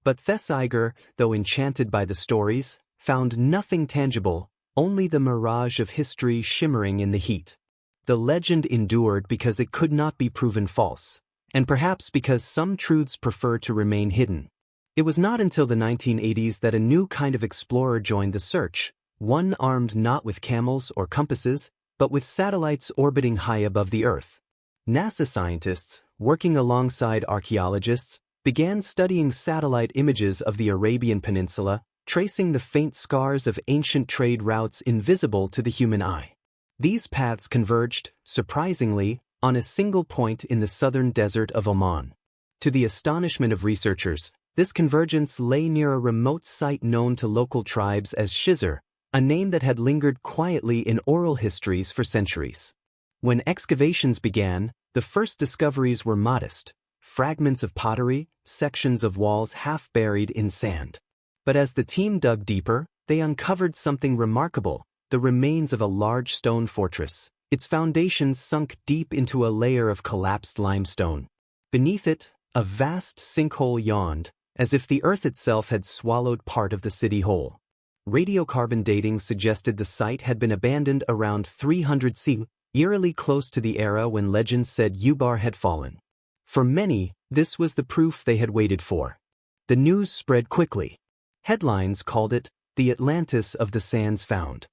But Thesiger, though enchanted by the stories, found nothing tangible, only the mirage of history shimmering in the heat. The legend endured because it could not be proven false, and perhaps because some truths prefer to remain hidden. It was not until the 1980s that a new kind of explorer joined the search, one armed not with camels or compasses, but with satellites orbiting high above the Earth. NASA scientists, working alongside archaeologists, began studying satellite images of the Arabian Peninsula, tracing the faint scars of ancient trade routes invisible to the human eye. These paths converged, surprisingly, on a single point in the southern desert of Oman. To the astonishment of researchers, this convergence lay near a remote site known to local tribes as Shizr, a name that had lingered quietly in oral histories for centuries. When excavations began, the first discoveries were modest: fragments of pottery, sections of walls half buried in sand. But as the team dug deeper, they uncovered something remarkable: the remains of a large stone fortress, its foundations sunk deep into a layer of collapsed limestone. Beneath it, a vast sinkhole yawned, as if the earth itself had swallowed part of the city whole. Radiocarbon dating suggested the site had been abandoned around 300 CE, eerily close to the era when legends said Ubar had fallen. For many, this was the proof they had waited for. The news spread quickly. Headlines called it the Atlantis of the sands found.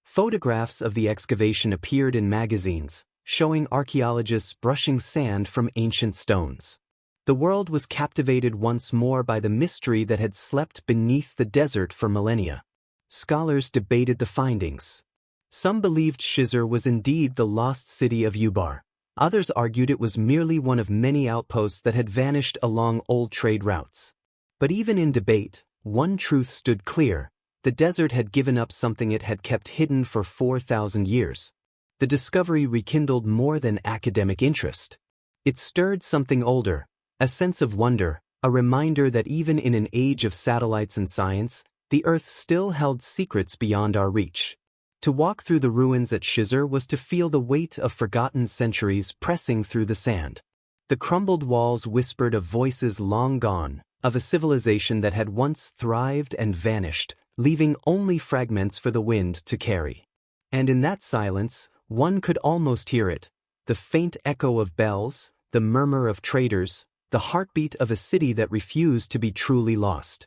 Photographs of the excavation appeared in magazines, showing archaeologists brushing sand from ancient stones. The world was captivated once more by the mystery that had slept beneath the desert for millennia. Scholars debated the findings. Some believed Shizr was indeed the lost city of Ubar. Others argued it was merely one of many outposts that had vanished along old trade routes. But even in debate, one truth stood clear: the desert had given up something it had kept hidden for 4,000 years. The discovery rekindled more than academic interest. It stirred something older, a sense of wonder, a reminder that even in an age of satellites and science, the Earth still held secrets beyond our reach. To walk through the ruins at Shizr was to feel the weight of forgotten centuries pressing through the sand. The crumbled walls whispered of voices long gone, of a civilization that had once thrived and vanished, leaving only fragments for the wind to carry. And in that silence, one could almost hear it: the faint echo of bells, the murmur of traders, the heartbeat of a city that refused to be truly lost.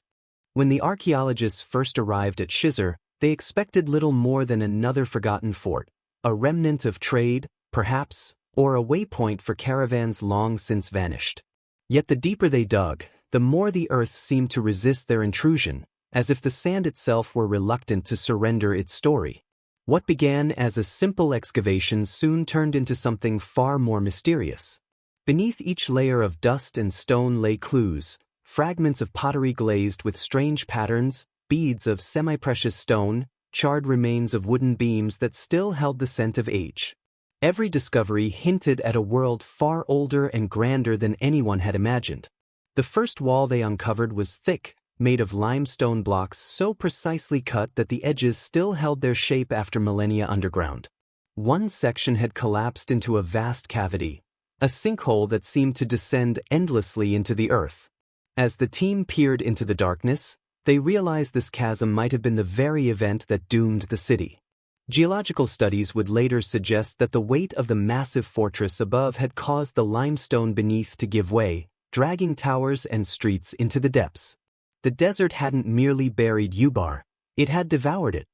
When the archaeologists first arrived at Shizr, they expected little more than another forgotten fort, a remnant of trade, perhaps, or a waypoint for caravans long since vanished. Yet the deeper they dug, the more the earth seemed to resist their intrusion, as if the sand itself were reluctant to surrender its story. What began as a simple excavation soon turned into something far more mysterious. Beneath each layer of dust and stone lay clues, fragments of pottery glazed with strange patterns, beads of semi-precious stone, charred remains of wooden beams that still held the scent of age. Every discovery hinted at a world far older and grander than anyone had imagined. The first wall they uncovered was thick, made of limestone blocks so precisely cut that the edges still held their shape after millennia underground. One section had collapsed into a vast cavity, a sinkhole that seemed to descend endlessly into the earth. As the team peered into the darkness, they realized this chasm might have been the very event that doomed the city. Geological studies would later suggest that the weight of the massive fortress above had caused the limestone beneath to give way, dragging towers and streets into the depths. The desert hadn't merely buried Ubar, it had devoured it.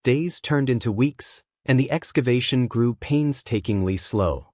Days turned into weeks, and the excavation grew painstakingly slow.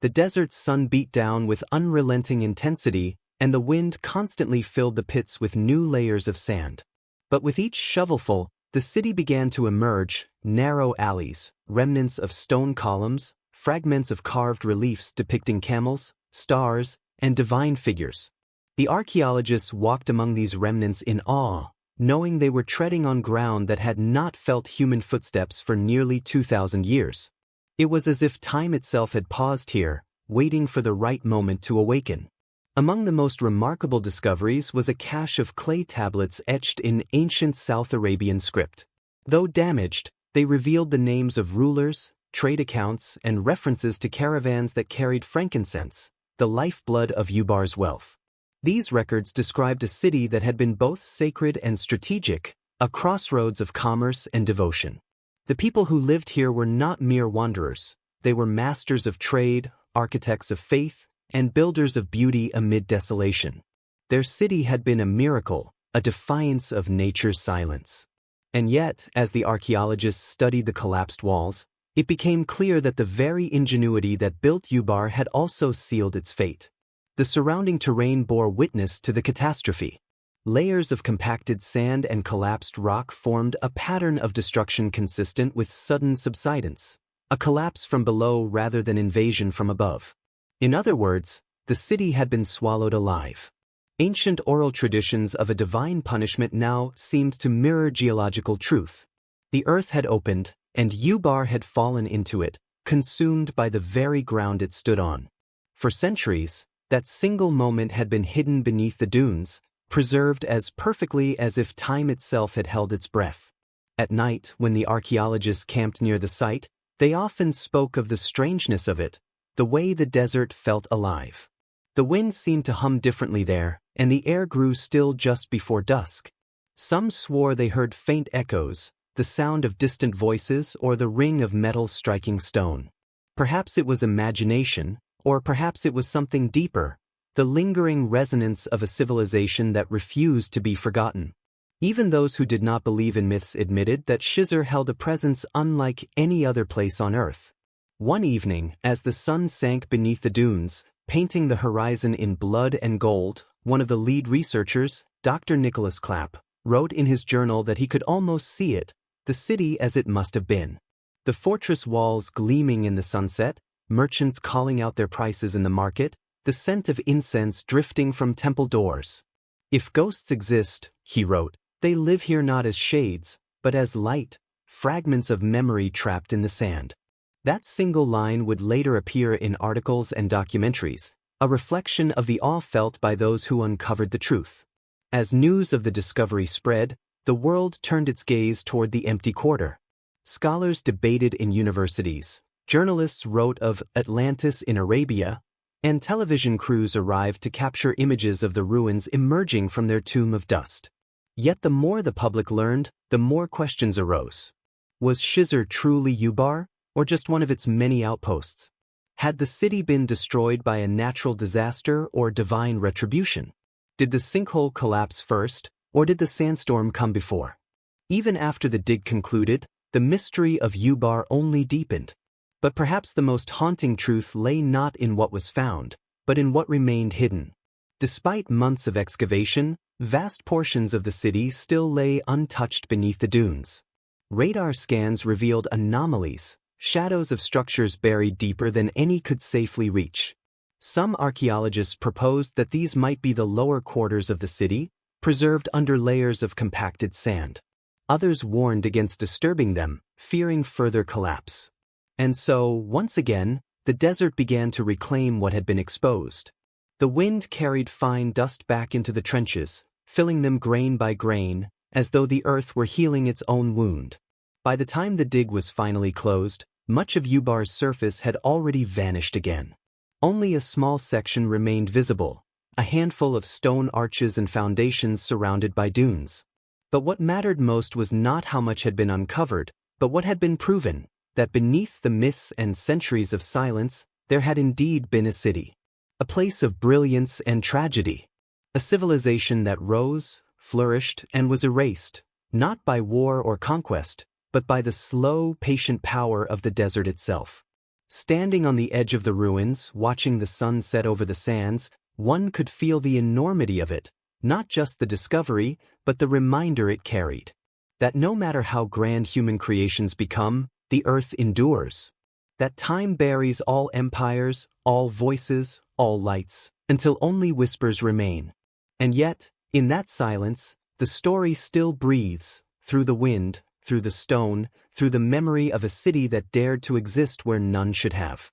The desert's sun beat down with unrelenting intensity, and the wind constantly filled the pits with new layers of sand. But with each shovelful, the city began to emerge, narrow alleys, remnants of stone columns, fragments of carved reliefs depicting camels, stars, and divine figures. The archaeologists walked among these remnants in awe, knowing they were treading on ground that had not felt human footsteps for nearly 2,000 years. It was as if time itself had paused here, waiting for the right moment to awaken. Among the most remarkable discoveries was a cache of clay tablets etched in ancient South Arabian script. Though damaged, they revealed the names of rulers, trade accounts, and references to caravans that carried frankincense, the lifeblood of Ubar's wealth. These records described a city that had been both sacred and strategic, a crossroads of commerce and devotion. The people who lived here were not mere wanderers, they were masters of trade, architects of faith, and builders of beauty amid desolation. Their city had been a miracle, a defiance of nature's silence. And yet, as the archaeologists studied the collapsed walls, it became clear that the very ingenuity that built Ubar had also sealed its fate. The surrounding terrain bore witness to the catastrophe. Layers of compacted sand and collapsed rock formed a pattern of destruction consistent with sudden subsidence, a collapse from below rather than invasion from above. In other words, the city had been swallowed alive. Ancient oral traditions of a divine punishment now seemed to mirror geological truth. The earth had opened, and Ubar had fallen into it, consumed by the very ground it stood on. For centuries, that single moment had been hidden beneath the dunes, preserved as perfectly as if time itself had held its breath. At night, when the archaeologists camped near the site, they often spoke of the strangeness of it, the way the desert felt alive. The wind seemed to hum differently there, and the air grew still just before dusk. Some swore they heard faint echoes, the sound of distant voices or the ring of metal striking stone. Perhaps it was imagination, or perhaps it was something deeper, the lingering resonance of a civilization that refused to be forgotten. Even those who did not believe in myths admitted that Shizr held a presence unlike any other place on Earth. One evening, as the sun sank beneath the dunes, painting the horizon in blood and gold, one of the lead researchers, Dr. Nicholas Clapp, wrote in his journal that he could almost see it, the city as it must have been. The fortress walls gleaming in the sunset, merchants calling out their prices in the market, the scent of incense drifting from temple doors. If ghosts exist, he wrote, they live here not as shades, but as light, fragments of memory trapped in the sand. That single line would later appear in articles and documentaries, a reflection of the awe felt by those who uncovered the truth. As news of the discovery spread, the world turned its gaze toward the empty quarter. Scholars debated in universities, journalists wrote of Atlantis in Arabia, and television crews arrived to capture images of the ruins emerging from their tomb of dust. Yet the more the public learned, the more questions arose. Was Shizr truly Ubar, or just one of its many outposts? Had the city been destroyed by a natural disaster or divine retribution? Did the sinkhole collapse first, Or did the sandstorm come before? Even after the dig concluded, the mystery of Ubar only deepened. But perhaps the most haunting truth lay not in what was found, but in what remained hidden. Despite months of excavation, vast portions of the city still lay untouched beneath the dunes. Radar scans revealed anomalies, shadows of structures buried deeper than any could safely reach. Some archaeologists proposed that these might be the lower quarters of the city, preserved under layers of compacted sand. Others warned against disturbing them, fearing further collapse. And so, once again, the desert began to reclaim what had been exposed. The wind carried fine dust back into the trenches, filling them grain by grain, as though the earth were healing its own wound. By the time the dig was finally closed, much of Ubar's surface had already vanished again. Only a small section remained visible, a handful of stone arches and foundations surrounded by dunes. But what mattered most was not how much had been uncovered, but what had been proven, that beneath the myths and centuries of silence, there had indeed been a city. A place of brilliance and tragedy. A civilization that rose, flourished, and was erased, not by war or conquest, but by the slow, patient power of the desert itself. Standing on the edge of the ruins, watching the sun set over the sands, one could feel the enormity of it, not just the discovery, but the reminder it carried. That no matter how grand human creations become, the earth endures. That time buries all empires, all voices, all lights, until only whispers remain. And yet, in that silence, the story still breathes, through the wind, through the stone, through the memory of a city that dared to exist where none should have.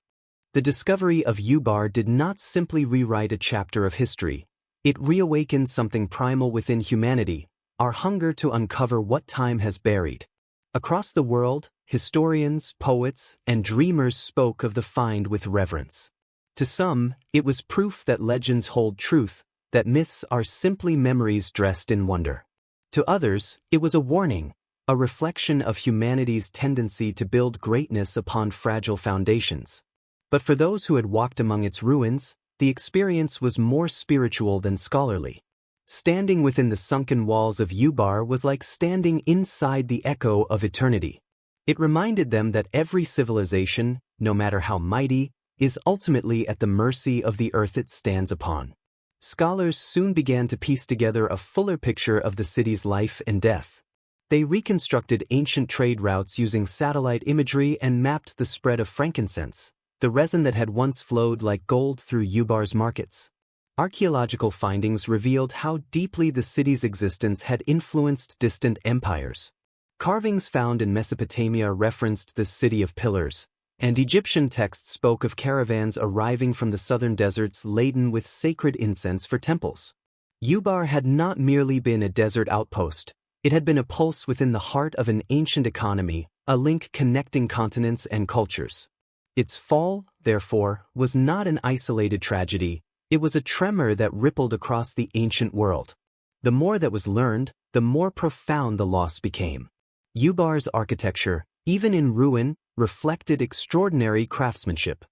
The discovery of Ubar did not simply rewrite a chapter of history. It reawakened something primal within humanity, our hunger to uncover what time has buried. Across the world, historians, poets, and dreamers spoke of the find with reverence. To some, it was proof that legends hold truth, that myths are simply memories dressed in wonder. To others, it was a warning, a reflection of humanity's tendency to build greatness upon fragile foundations. But for those who had walked among its ruins, the experience was more spiritual than scholarly. Standing within the sunken walls of Ubar was like standing inside the echo of eternity. It reminded them that every civilization, no matter how mighty, is ultimately at the mercy of the earth it stands upon. Scholars soon began to piece together a fuller picture of the city's life and death. They reconstructed ancient trade routes using satellite imagery and mapped the spread of frankincense, the resin that had once flowed like gold through Ubar's markets. Archaeological findings revealed how deeply the city's existence had influenced distant empires. Carvings found in Mesopotamia referenced the city of pillars, and Egyptian texts spoke of caravans arriving from the southern deserts laden with sacred incense for temples. Ubar had not merely been a desert outpost, it had been a pulse within the heart of an ancient economy, a link connecting continents and cultures. Its fall, therefore, was not an isolated tragedy, it was a tremor that rippled across the ancient world. The more that was learned, the more profound the loss became. Ubar's architecture, even in ruin, reflected extraordinary craftsmanship.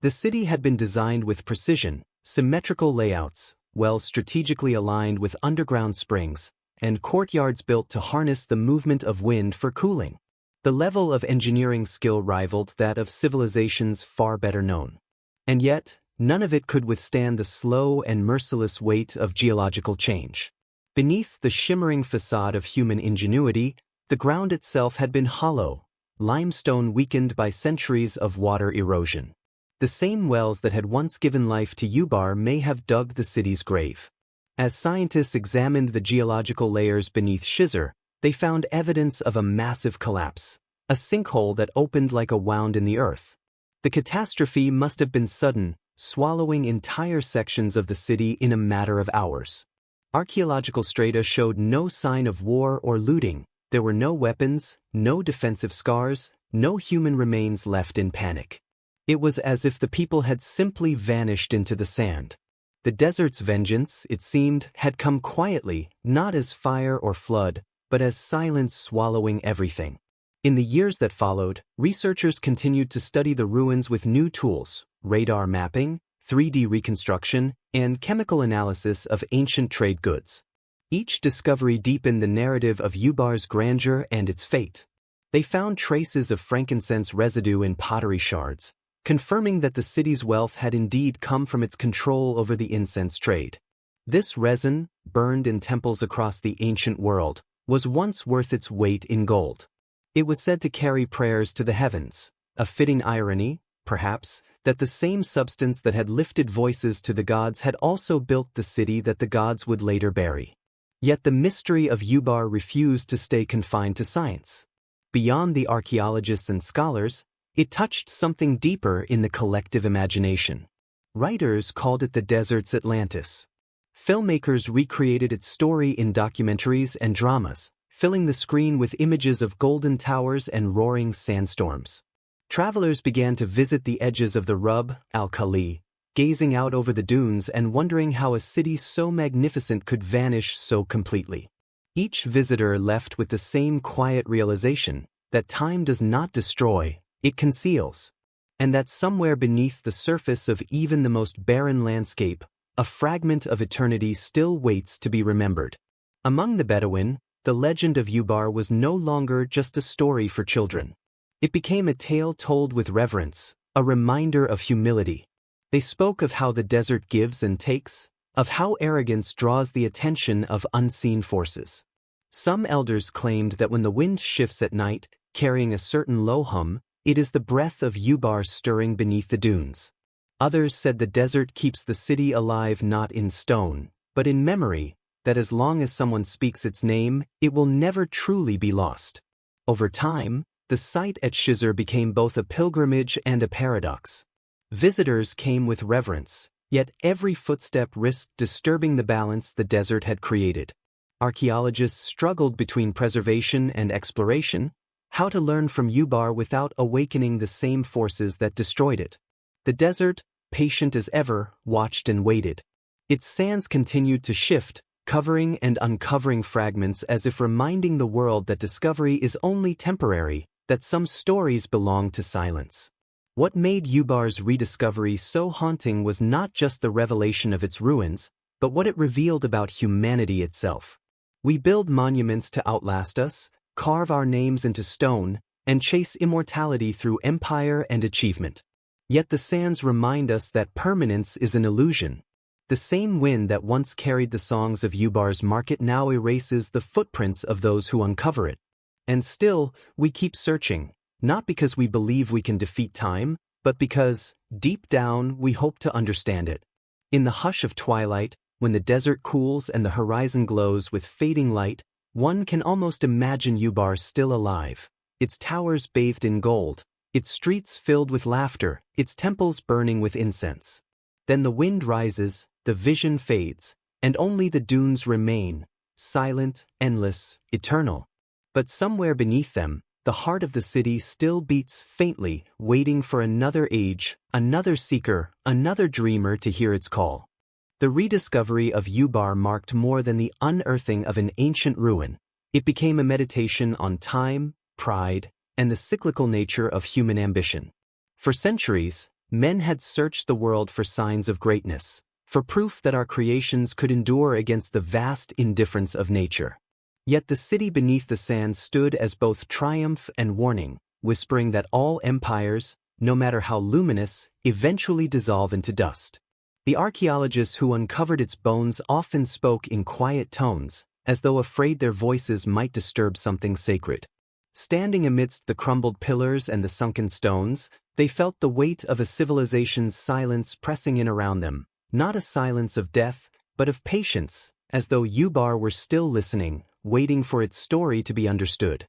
The city had been designed with precision, symmetrical layouts, wells strategically aligned with underground springs, and courtyards built to harness the movement of wind for cooling. The level of engineering skill rivaled that of civilizations far better known. And yet, none of it could withstand the slow and merciless weight of geological change. Beneath the shimmering facade of human ingenuity, the ground itself had been hollow, limestone weakened by centuries of water erosion. The same wells that had once given life to Ubar may have dug the city's grave. As scientists examined the geological layers beneath Shizr, they found evidence of a massive collapse, a sinkhole that opened like a wound in the earth. The catastrophe must have been sudden, swallowing entire sections of the city in a matter of hours. Archaeological strata showed no sign of war or looting. There were no weapons, no defensive scars, no human remains left in panic. It was as if the people had simply vanished into the sand. The desert's vengeance, it seemed, had come quietly, not as fire or flood, but as silence swallowing everything. In the years that followed, researchers continued to study the ruins with new tools: radar mapping, 3D reconstruction, and chemical analysis of ancient trade goods. Each discovery deepened the narrative of Ubar's grandeur and its fate. They found traces of frankincense residue in pottery shards, confirming that the city's wealth had indeed come from its control over the incense trade. This resin, burned in temples across the ancient world, was once worth its weight in gold. It was said to carry prayers to the heavens, a fitting irony, perhaps, that the same substance that had lifted voices to the gods had also built the city that the gods would later bury. Yet the mystery of Ubar refused to stay confined to science. Beyond the archaeologists and scholars, it touched something deeper in the collective imagination. Writers called it the desert's Atlantis. Filmmakers recreated its story in documentaries and dramas, filling the screen with images of golden towers and roaring sandstorms. Travelers began to visit the edges of the Rub al-Khali, gazing out over the dunes and wondering how a city so magnificent could vanish so completely. Each visitor left with the same quiet realization that time does not destroy, it conceals, and that somewhere beneath the surface of even the most barren landscape, a fragment of eternity still waits to be remembered. Among the Bedouin, the legend of Ubar was no longer just a story for children. It became a tale told with reverence, a reminder of humility. They spoke of how the desert gives and takes, of how arrogance draws the attention of unseen forces. Some elders claimed that when the wind shifts at night, carrying a certain low hum, it is the breath of Ubar stirring beneath the dunes. Others said the desert keeps the city alive not in stone, but in memory, that as long as someone speaks its name, it will never truly be lost. Over time, the site at Shizr became both a pilgrimage and a paradox. Visitors came with reverence, yet every footstep risked disturbing the balance the desert had created. Archaeologists struggled between preservation and exploration, how to learn from Ubar without awakening the same forces that destroyed it. The desert, patient as ever, watched and waited. Its sands continued to shift, covering and uncovering fragments as if reminding the world that discovery is only temporary, that some stories belong to silence. What made Ubar's rediscovery so haunting was not just the revelation of its ruins, but what it revealed about humanity itself. We build monuments to outlast us, carve our names into stone, and chase immortality through empire and achievement. Yet the sands remind us that permanence is an illusion. The same wind that once carried the songs of Ubar's market now erases the footprints of those who uncover it. And still, we keep searching, not because we believe we can defeat time, but because, deep down, we hope to understand it. In the hush of twilight, when the desert cools and the horizon glows with fading light, one can almost imagine Ubar still alive, its towers bathed in gold, its streets filled with laughter, its temples burning with incense. Then the wind rises, the vision fades, and only the dunes remain, silent, endless, eternal. But somewhere beneath them, the heart of the city still beats faintly, waiting for another age, another seeker, another dreamer to hear its call. The rediscovery of Ubar marked more than the unearthing of an ancient ruin. It became a meditation on time, pride, and the cyclical nature of human ambition. For centuries, men had searched the world for signs of greatness, for proof that our creations could endure against the vast indifference of nature. Yet the city beneath the sands stood as both triumph and warning, whispering that all empires, no matter how luminous, eventually dissolve into dust. The archaeologists who uncovered its bones often spoke in quiet tones, as though afraid their voices might disturb something sacred. Standing amidst the crumbled pillars and the sunken stones, they felt the weight of a civilization's silence pressing in around them, not a silence of death, but of patience, as though Ubar were still listening, waiting for its story to be understood.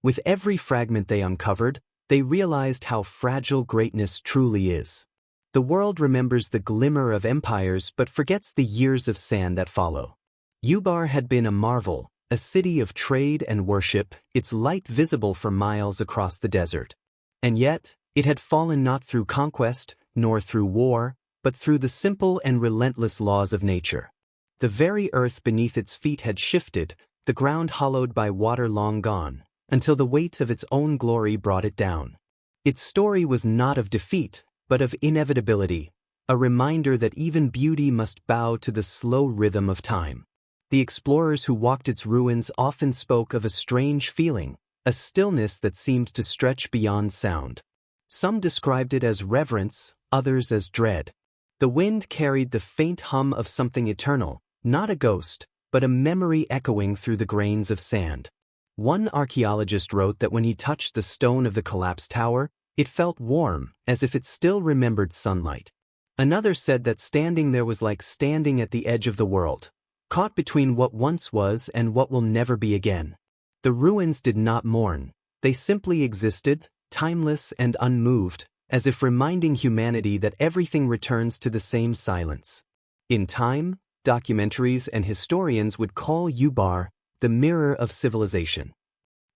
With every fragment they uncovered, they realized how fragile greatness truly is. The world remembers the glimmer of empires but forgets the years of sand that follow. Ubar had been a marvel, a city of trade and worship, its light visible for miles across the desert. And yet, it had fallen not through conquest, nor through war, but through the simple and relentless laws of nature. The very earth beneath its feet had shifted, the ground hollowed by water long gone, until the weight of its own glory brought it down. Its story was not of defeat, but of inevitability, a reminder that even beauty must bow to the slow rhythm of time. The explorers who walked its ruins often spoke of a strange feeling, a stillness that seemed to stretch beyond sound. Some described it as reverence, others as dread. The wind carried the faint hum of something eternal, not a ghost, but a memory echoing through the grains of sand. One archaeologist wrote that when he touched the stone of the collapsed tower, it felt warm, as if it still remembered sunlight. Another said that standing there was like standing at the edge of the world, caught between what once was and what will never be again. The ruins did not mourn. They simply existed, timeless and unmoved, as if reminding humanity that everything returns to the same silence. In time, documentaries and historians would call Ubar the mirror of civilization.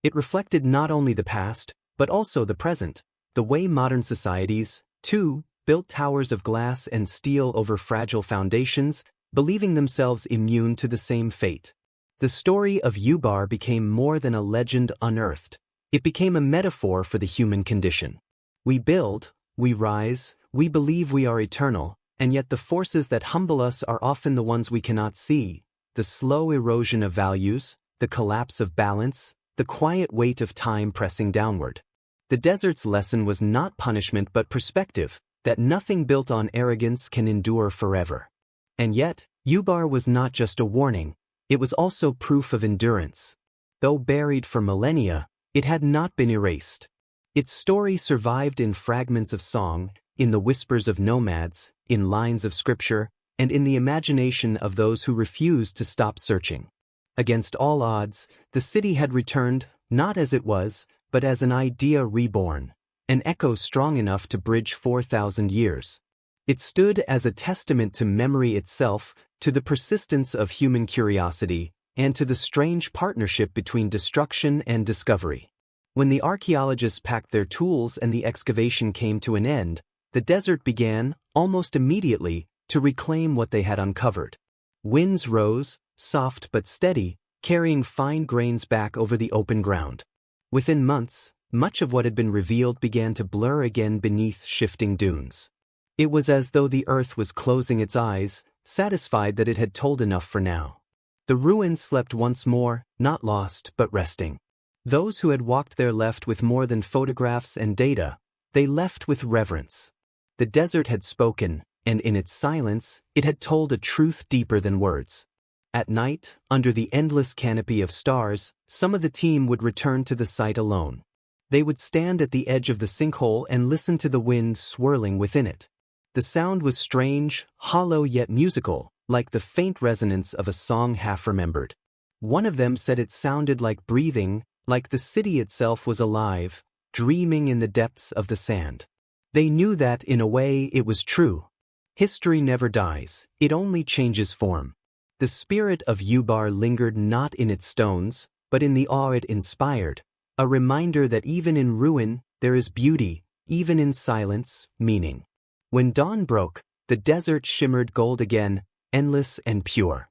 It reflected not only the past, but also the present, the way modern societies, too, built towers of glass and steel over fragile foundations, believing themselves immune to the same fate. The story of Ubar became more than a legend unearthed. It became a metaphor for the human condition. We build, we rise, we believe we are eternal, and yet the forces that humble us are often the ones we cannot see: the slow erosion of values, the collapse of balance, the quiet weight of time pressing downward. The desert's lesson was not punishment but perspective, that nothing built on arrogance can endure forever. And yet, Ubar was not just a warning, it was also proof of endurance. Though buried for millennia, it had not been erased. Its story survived in fragments of song, in the whispers of nomads, in lines of scripture, and in the imagination of those who refused to stop searching. Against all odds, the city had returned, not as it was, but as an idea reborn, an echo strong enough to bridge 4,000 years. It stood as a testament to memory itself, to the persistence of human curiosity, and to the strange partnership between destruction and discovery. When the archaeologists packed their tools and the excavation came to an end, the desert began, almost immediately, to reclaim what they had uncovered. Winds rose, soft but steady, carrying fine grains back over the open ground. Within months, much of what had been revealed began to blur again beneath shifting dunes. It was as though the earth was closing its eyes, satisfied that it had told enough for now. The ruins slept once more, not lost but resting. Those who had walked there left with more than photographs and data. They left with reverence. The desert had spoken, and in its silence, it had told a truth deeper than words. At night, under the endless canopy of stars, some of the team would return to the site alone. They would stand at the edge of the sinkhole and listen to the wind swirling within it. The sound was strange, hollow yet musical, like the faint resonance of a song half-remembered. One of them said it sounded like breathing, like the city itself was alive, dreaming in the depths of the sand. They knew that, in a way, it was true. History never dies, it only changes form. The spirit of Ubar lingered not in its stones, but in the awe it inspired, a reminder that even in ruin, there is beauty, even in silence, meaning. When dawn broke, the desert shimmered gold again, endless and pure.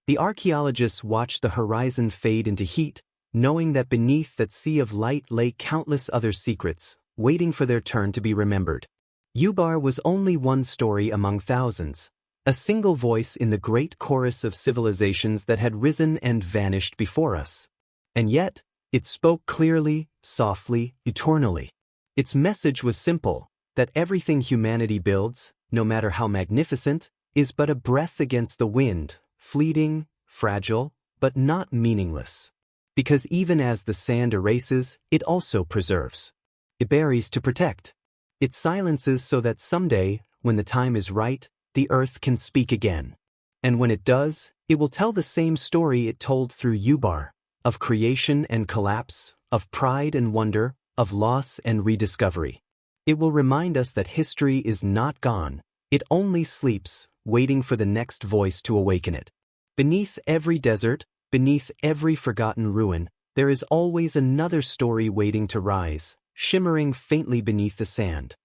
The archaeologists watched the horizon fade into heat, knowing that beneath that sea of light lay countless other secrets, waiting for their turn to be remembered. Ubar was only one story among thousands, a single voice in the great chorus of civilizations that had risen and vanished before us. And yet, it spoke clearly, softly, eternally. Its message was simple, that everything humanity builds, no matter how magnificent, is but a breath against the wind, fleeting, fragile, but not meaningless. Because even as the sand erases, it also preserves. It buries to protect. It silences so that someday, when the time is right, the earth can speak again. And when it does, it will tell the same story it told through Ubar, of creation and collapse, of pride and wonder, of loss and rediscovery. It will remind us that history is not gone, it only sleeps, waiting for the next voice to awaken it. Beneath every desert, beneath every forgotten ruin, there is always another story waiting to rise, shimmering faintly beneath the sand.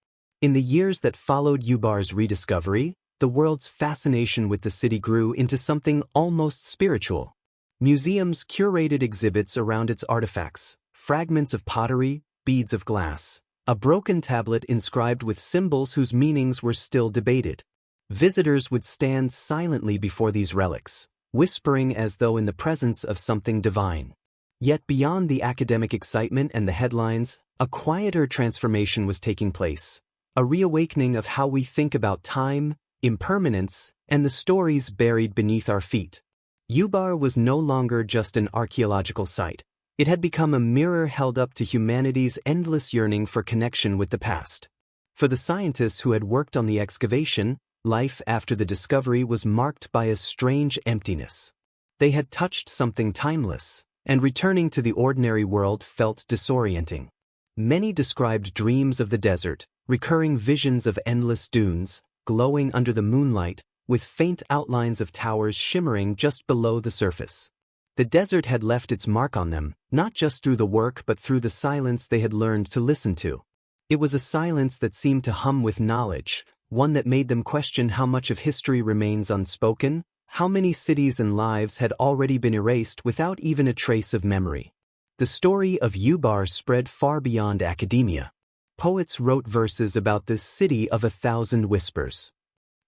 In the years that followed Ubar's rediscovery, the world's fascination with the city grew into something almost spiritual. Museums curated exhibits around its artifacts, fragments of pottery, beads of glass, a broken tablet inscribed with symbols whose meanings were still debated. Visitors would stand silently before these relics, whispering as though in the presence of something divine. Yet beyond the academic excitement and the headlines, a quieter transformation was taking place, a reawakening of how we think about time, impermanence, and the stories buried beneath our feet. Ubar was no longer just an archaeological site. It had become a mirror held up to humanity's endless yearning for connection with the past. For the scientists who had worked on the excavation, life after the discovery was marked by a strange emptiness. They had touched something timeless, and returning to the ordinary world felt disorienting. Many described dreams of the desert, recurring visions of endless dunes, glowing under the moonlight, with faint outlines of towers shimmering just below the surface. The desert had left its mark on them, not just through the work but through the silence they had learned to listen to. It was a silence that seemed to hum with knowledge, one that made them question how much of history remains unspoken, how many cities and lives had already been erased without even a trace of memory. The story of Ubar spread far beyond academia. Poets wrote verses about this city of 1,000 whispers.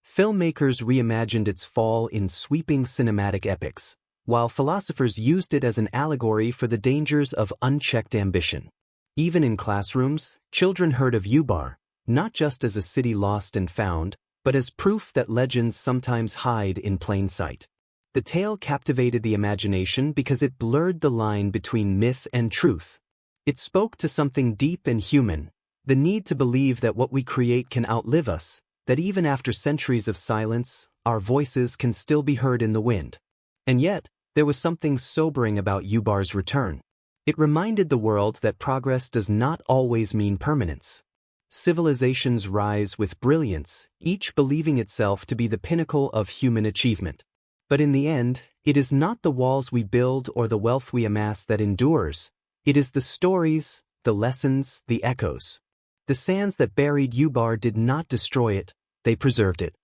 Filmmakers reimagined its fall in sweeping cinematic epics, while philosophers used it as an allegory for the dangers of unchecked ambition. Even in classrooms, children heard of Ubar, not just as a city lost and found, but as proof that legends sometimes hide in plain sight. The tale captivated the imagination because it blurred the line between myth and truth. It spoke to something deep and human, the need to believe that what we create can outlive us, that even after centuries of silence, our voices can still be heard in the wind. And yet, there was something sobering about Ubar's return. It reminded the world that progress does not always mean permanence. Civilizations rise with brilliance, each believing itself to be the pinnacle of human achievement. But in the end, it is not the walls we build or the wealth we amass that endures. It is the stories, the lessons, the echoes. The sands that buried Ubar did not destroy it, they preserved it.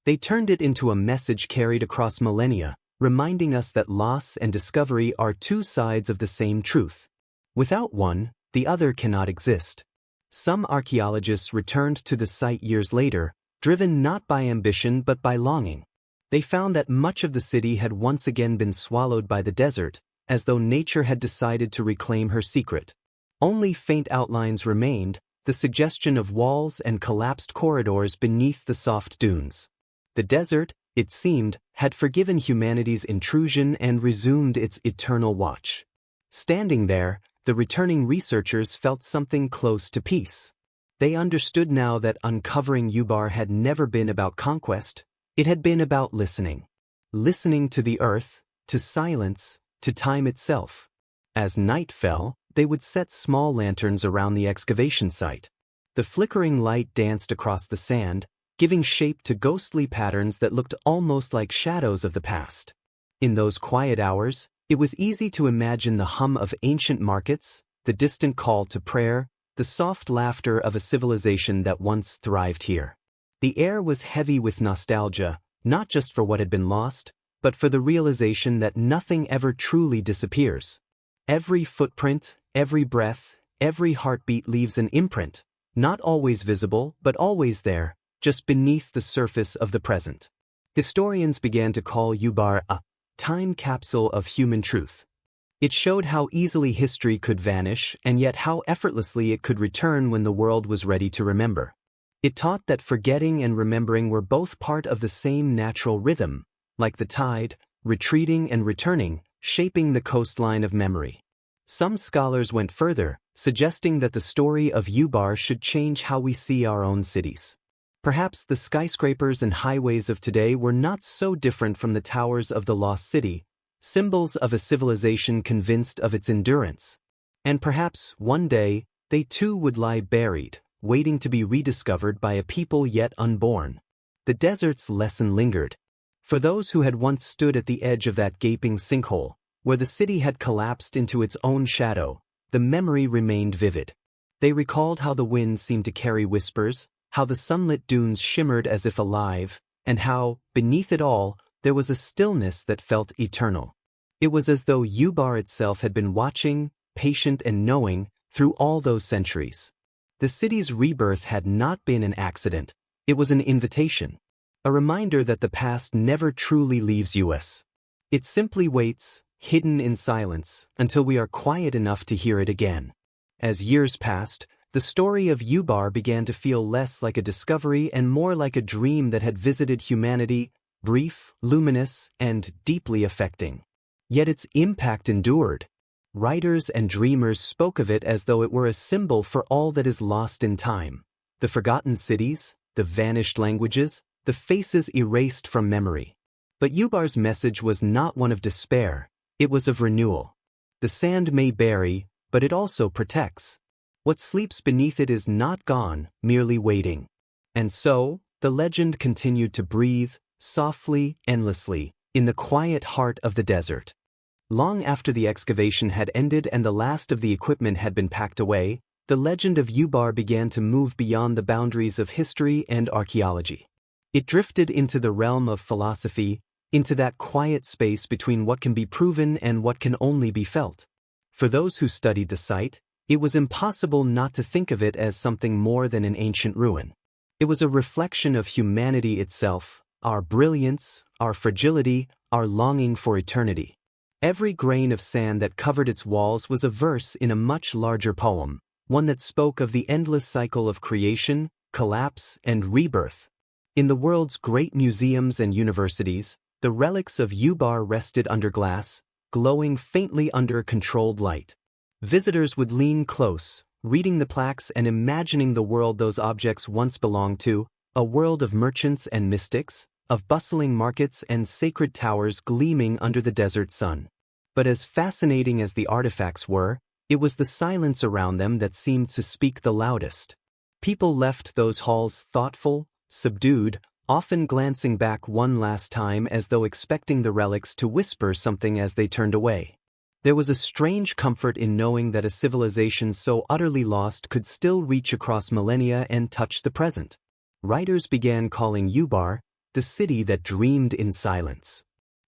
They turned it into a message carried across millennia, reminding us that loss and discovery are two sides of the same truth. Without one, the other cannot exist. Some archaeologists returned to the site years later, driven not by ambition but by longing. They found that much of the city had once again been swallowed by the desert, as though nature had decided to reclaim her secret. Only faint outlines remained, the suggestion of walls and collapsed corridors beneath the soft dunes. The desert, it seemed, had forgiven humanity's intrusion and resumed its eternal watch. Standing there, the returning researchers felt something close to peace. They understood now that uncovering Ubar had never been about conquest, it had been about listening. Listening to the earth, to silence, to time itself. As night fell, they would set small lanterns around the excavation site. The flickering light danced across the sand, giving shape to ghostly patterns that looked almost like shadows of the past. In those quiet hours, it was easy to imagine the hum of ancient markets, the distant call to prayer, the soft laughter of a civilization that once thrived here. The air was heavy with nostalgia, not just for what had been lost, but for the realization that nothing ever truly disappears. Every footprint, every breath, every heartbeat leaves an imprint, not always visible but always there, just beneath the surface of the present. Historians began to call Ubar a time capsule of human truth. It showed how easily history could vanish and yet how effortlessly it could return when the world was ready to remember. It taught that forgetting and remembering were both part of the same natural rhythm, like the tide, retreating and returning, shaping the coastline of memory. Some scholars went further, suggesting that the story of Ubar should change how we see our own cities. Perhaps the skyscrapers and highways of today were not so different from the towers of the lost city, symbols of a civilization convinced of its endurance. And perhaps, one day, they too would lie buried, waiting to be rediscovered by a people yet unborn. The desert's lesson lingered. For those who had once stood at the edge of that gaping sinkhole, where the city had collapsed into its own shadow, the memory remained vivid. They recalled how the wind seemed to carry whispers, how the sunlit dunes shimmered as if alive, and how, beneath it all, there was a stillness that felt eternal. It was as though Ubar itself had been watching, patient and knowing, through all those centuries. The city's rebirth had not been an accident, it was an invitation. A reminder that the past never truly leaves us. It simply waits, hidden in silence, until we are quiet enough to hear it again. As years passed, the story of Ubar began to feel less like a discovery and more like a dream that had visited humanity, brief, luminous, and deeply affecting. Yet its impact endured. Writers and dreamers spoke of it as though it were a symbol for all that is lost in time. The forgotten cities, the vanished languages, the faces erased from memory. But Ubar's message was not one of despair, it was of renewal. The sand may bury, but it also protects. What sleeps beneath it is not gone, merely waiting. And so, the legend continued to breathe, softly, endlessly, in the quiet heart of the desert. Long after the excavation had ended and the last of the equipment had been packed away, the legend of Ubar began to move beyond the boundaries of history and archaeology. It drifted into the realm of philosophy, into that quiet space between what can be proven and what can only be felt. For those who studied the site, it was impossible not to think of it as something more than an ancient ruin. It was a reflection of humanity itself, our brilliance, our fragility, our longing for eternity. Every grain of sand that covered its walls was a verse in a much larger poem, one that spoke of the endless cycle of creation, collapse, and rebirth. In the world's great museums and universities, the relics of Ubar rested under glass, glowing faintly under controlled light. Visitors would lean close, reading the plaques and imagining the world those objects once belonged to, a world of merchants and mystics, of bustling markets and sacred towers gleaming under the desert sun. But as fascinating as the artifacts were, it was the silence around them that seemed to speak the loudest. People left those halls thoughtful, subdued, often glancing back one last time as though expecting the relics to whisper something as they turned away. There was a strange comfort in knowing that a civilization so utterly lost could still reach across millennia and touch the present. Writers began calling Ubar the city that dreamed in silence.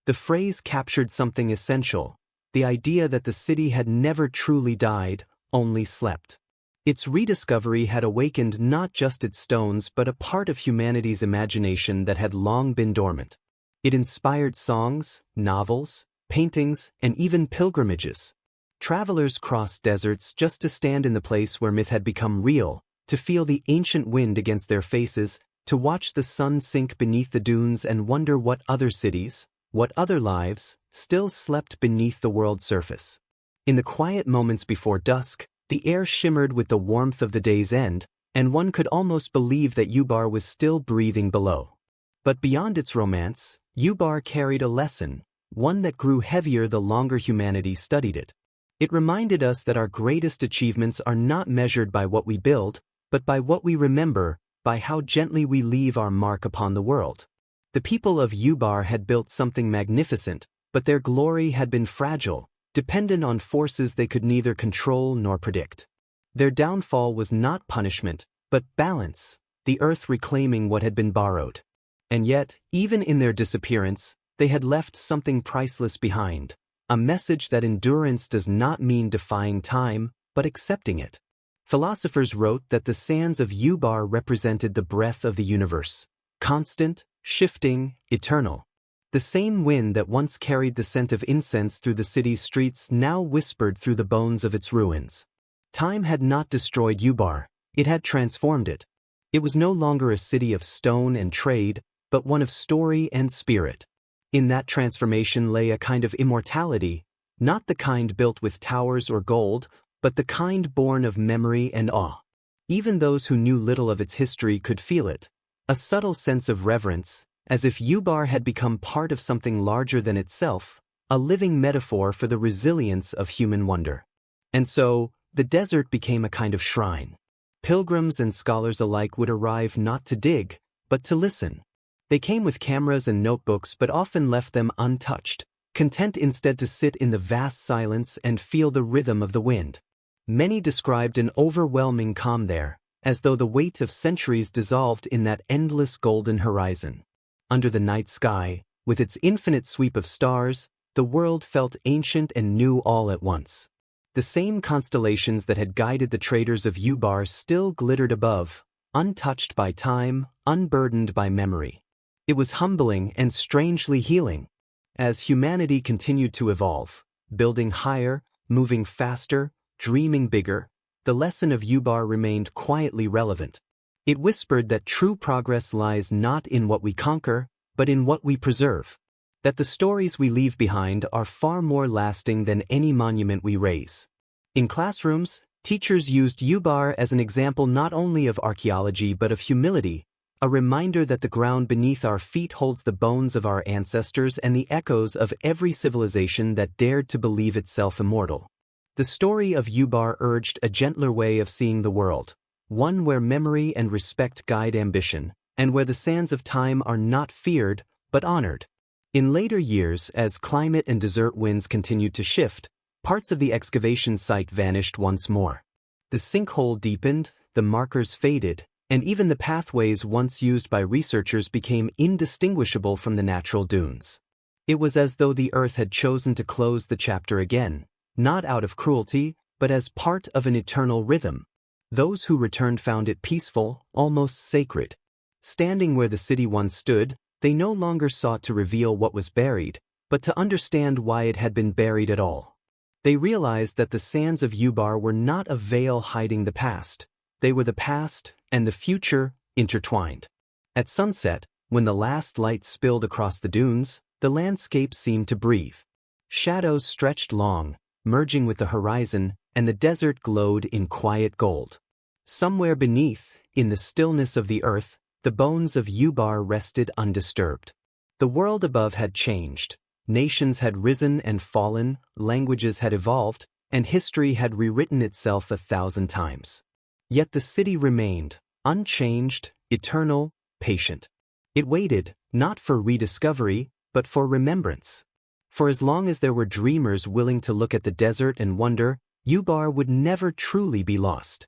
The phrase captured something essential, the idea that the city had never truly died, only slept. Its rediscovery had awakened not just its stones but a part of humanity's imagination that had long been dormant. It inspired songs, novels, paintings, and even pilgrimages. Travelers crossed deserts just to stand in the place where myth had become real, to feel the ancient wind against their faces, to watch the sun sink beneath the dunes and wonder what other cities, what other lives, still slept beneath the world's surface. In the quiet moments before dusk, the air shimmered with the warmth of the day's end, and one could almost believe that Ubar was still breathing below. But beyond its romance, Ubar carried a lesson, one that grew heavier the longer humanity studied it. It reminded us that our greatest achievements are not measured by what we build, but by what we remember, by how gently we leave our mark upon the world. The people of Ubar had built something magnificent, but their glory had been fragile, dependent on forces they could neither control nor predict. Their downfall was not punishment, but balance, the earth reclaiming what had been borrowed. And yet, even in their disappearance, they had left something priceless behind, a message that endurance does not mean defying time, but accepting it. Philosophers wrote that the sands of Ubar represented the breath of the universe, constant, shifting, eternal. The same wind that once carried the scent of incense through the city's streets now whispered through the bones of its ruins. Time had not destroyed Ubar, it had transformed it. It was no longer a city of stone and trade, but one of story and spirit. In that transformation lay a kind of immortality, not the kind built with towers or gold, but the kind born of memory and awe. Even those who knew little of its history could feel it, a subtle sense of reverence, as if Ubar had become part of something larger than itself, a living metaphor for the resilience of human wonder. And so, the desert became a kind of shrine. Pilgrims and scholars alike would arrive not to dig, but to listen. They came with cameras and notebooks but often left them untouched, content instead to sit in the vast silence and feel the rhythm of the wind. Many described an overwhelming calm there, as though the weight of centuries dissolved in that endless golden horizon. Under the night sky, with its infinite sweep of stars, the world felt ancient and new all at once. The same constellations that had guided the traders of Ubar still glittered above, untouched by time, unburdened by memory. It was humbling and strangely healing. As humanity continued to evolve, building higher, moving faster, dreaming bigger, the lesson of Ubar remained quietly relevant. It whispered that true progress lies not in what we conquer, but in what we preserve. That the stories we leave behind are far more lasting than any monument we raise. In classrooms, teachers used Ubar as an example not only of archaeology but of humility, a reminder that the ground beneath our feet holds the bones of our ancestors and the echoes of every civilization that dared to believe itself immortal. The story of Ubar urged a gentler way of seeing the world, one where memory and respect guide ambition, and where the sands of time are not feared, but honored. In later years, as climate and desert winds continued to shift, parts of the excavation site vanished once more. The sinkhole deepened, the markers faded, and even the pathways once used by researchers became indistinguishable from the natural dunes. It was as though the earth had chosen to close the chapter again, not out of cruelty, but as part of an eternal rhythm. Those who returned found it peaceful, almost sacred. Standing where the city once stood, they no longer sought to reveal what was buried, but to understand why it had been buried at all. They realized that the sands of Ubar were not a veil hiding the past. They were the past and the future intertwined. At sunset, when the last light spilled across the dunes, the landscape seemed to breathe. Shadows stretched long, merging with the horizon, and the desert glowed in quiet gold. Somewhere beneath, in the stillness of the earth, the bones of Ubar rested undisturbed. The world above had changed. Nations had risen and fallen, languages had evolved, and history had rewritten itself 1,000 times. Yet the city remained, unchanged, eternal, patient. It waited, not for rediscovery, but for remembrance. For as long as there were dreamers willing to look at the desert and wonder, Ubar would never truly be lost.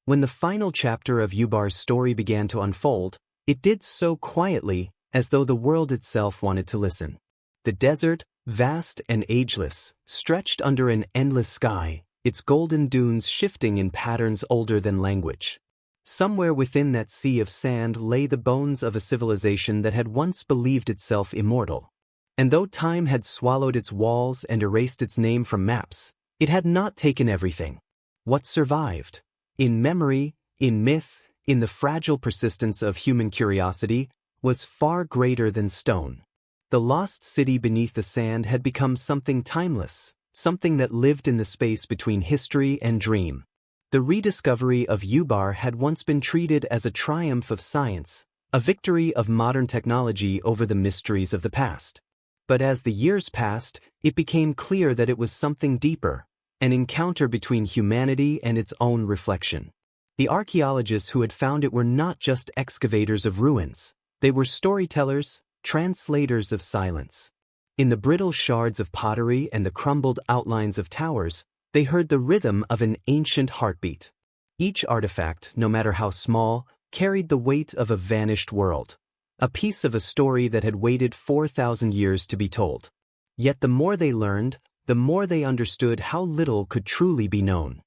When the final chapter of Ubar's story began to unfold, it did so quietly, as though the world itself wanted to listen. The desert, vast and ageless, stretched under an endless sky, its golden dunes shifting in patterns older than language. Somewhere within that sea of sand lay the bones of a civilization that had once believed itself immortal. And though time had swallowed its walls and erased its name from maps, it had not taken everything. What survived? In memory, in myth, in the fragile persistence of human curiosity, was far greater than stone. The lost city beneath the sand had become something timeless, something that lived in the space between history and dream. The rediscovery of Ubar had once been treated as a triumph of science, a victory of modern technology over the mysteries of the past. But as the years passed, it became clear that it was something deeper, an encounter between humanity and its own reflection. The archaeologists who had found it were not just excavators of ruins. They were storytellers, translators of silence. In the brittle shards of pottery and the crumbled outlines of towers, they heard the rhythm of an ancient heartbeat. Each artifact, no matter how small, carried the weight of a vanished world, a piece of a story that had waited 4,000 years to be told. Yet the more they learned, the more they understood how little could truly be known.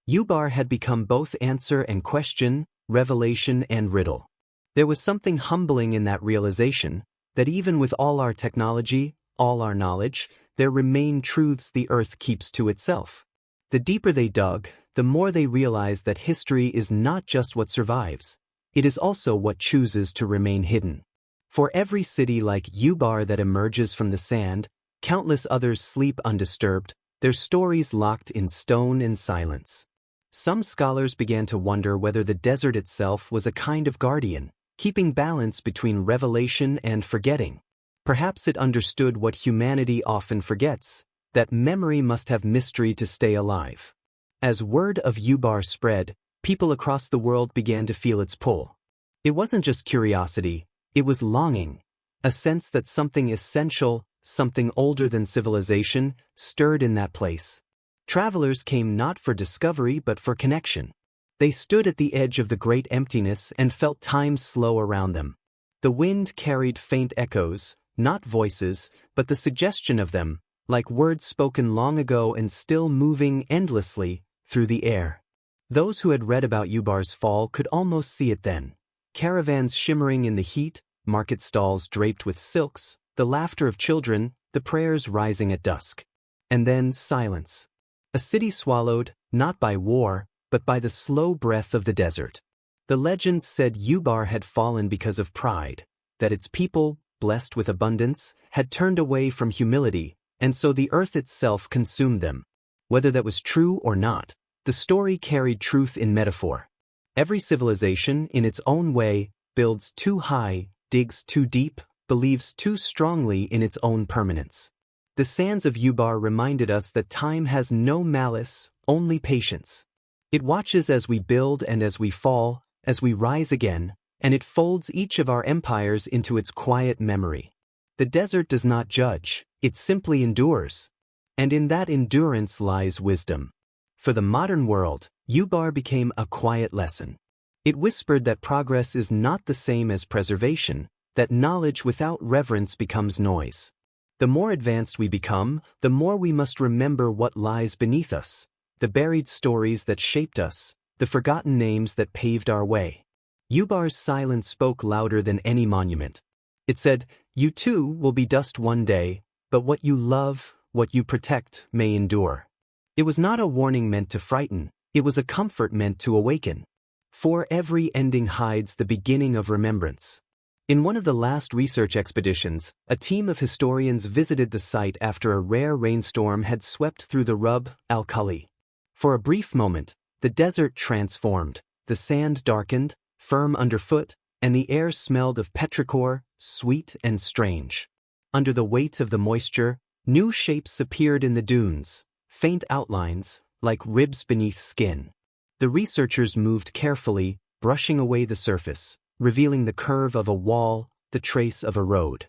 Ubar had become both answer and question, revelation and riddle. There was something humbling in that realization, that even with all our technology, all our knowledge, there remain truths the earth keeps to itself. The deeper they dug, the more they realized that history is not just what survives, it is also what chooses to remain hidden. For every city like Ubar that emerges from the sand, countless others sleep undisturbed, their stories locked in stone and silence. Some scholars began to wonder whether the desert itself was a kind of guardian, keeping balance between revelation and forgetting. Perhaps it understood what humanity often forgets, that memory must have mystery to stay alive. As word of Ubar spread, people across the world began to feel its pull. It wasn't just curiosity, it was longing, a sense that something essential, something older than civilization, stirred in that place. Travelers came not for discovery but for connection. They stood at the edge of the great emptiness and felt time slow around them. The wind carried faint echoes, not voices, but the suggestion of them, like words spoken long ago and still moving endlessly through the air. Those who had read about Ubar's fall could almost see it then. Caravans shimmering in the heat, market stalls draped with silks, the laughter of children, the prayers rising at dusk. And then silence. A city swallowed, not by war, but by the slow breath of the desert. The legends said Ubar had fallen because of pride, that its people, blessed with abundance, had turned away from humility, and so the earth itself consumed them. Whether that was true or not, the story carried truth in metaphor. Every civilization, in its own way, builds too high, digs too deep, believes too strongly in its own permanence. The sands of Ubar reminded us that time has no malice, only patience. It watches as we build and as we fall, as we rise again, and it folds each of our empires into its quiet memory. The desert does not judge, it simply endures. And in that endurance lies wisdom. For the modern world, Ubar became a quiet lesson. It whispered that progress is not the same as preservation, that knowledge without reverence becomes noise. The more advanced we become, the more we must remember what lies beneath us, the buried stories that shaped us, the forgotten names that paved our way. Ubar's silence spoke louder than any monument. It said, "You too will be dust one day, but what you love, what you protect, may endure." It was not a warning meant to frighten, it was a comfort meant to awaken. For every ending hides the beginning of remembrance. In one of the last research expeditions, a team of historians visited the site after a rare rainstorm had swept through the Rub al-Khali. For a brief moment, the desert transformed, the sand darkened, firm underfoot, and the air smelled of petrichor, sweet and strange. Under the weight of the moisture, new shapes appeared in the dunes, faint outlines, like ribs beneath skin. The researchers moved carefully, brushing away the surface, revealing the curve of a wall, the trace of a road.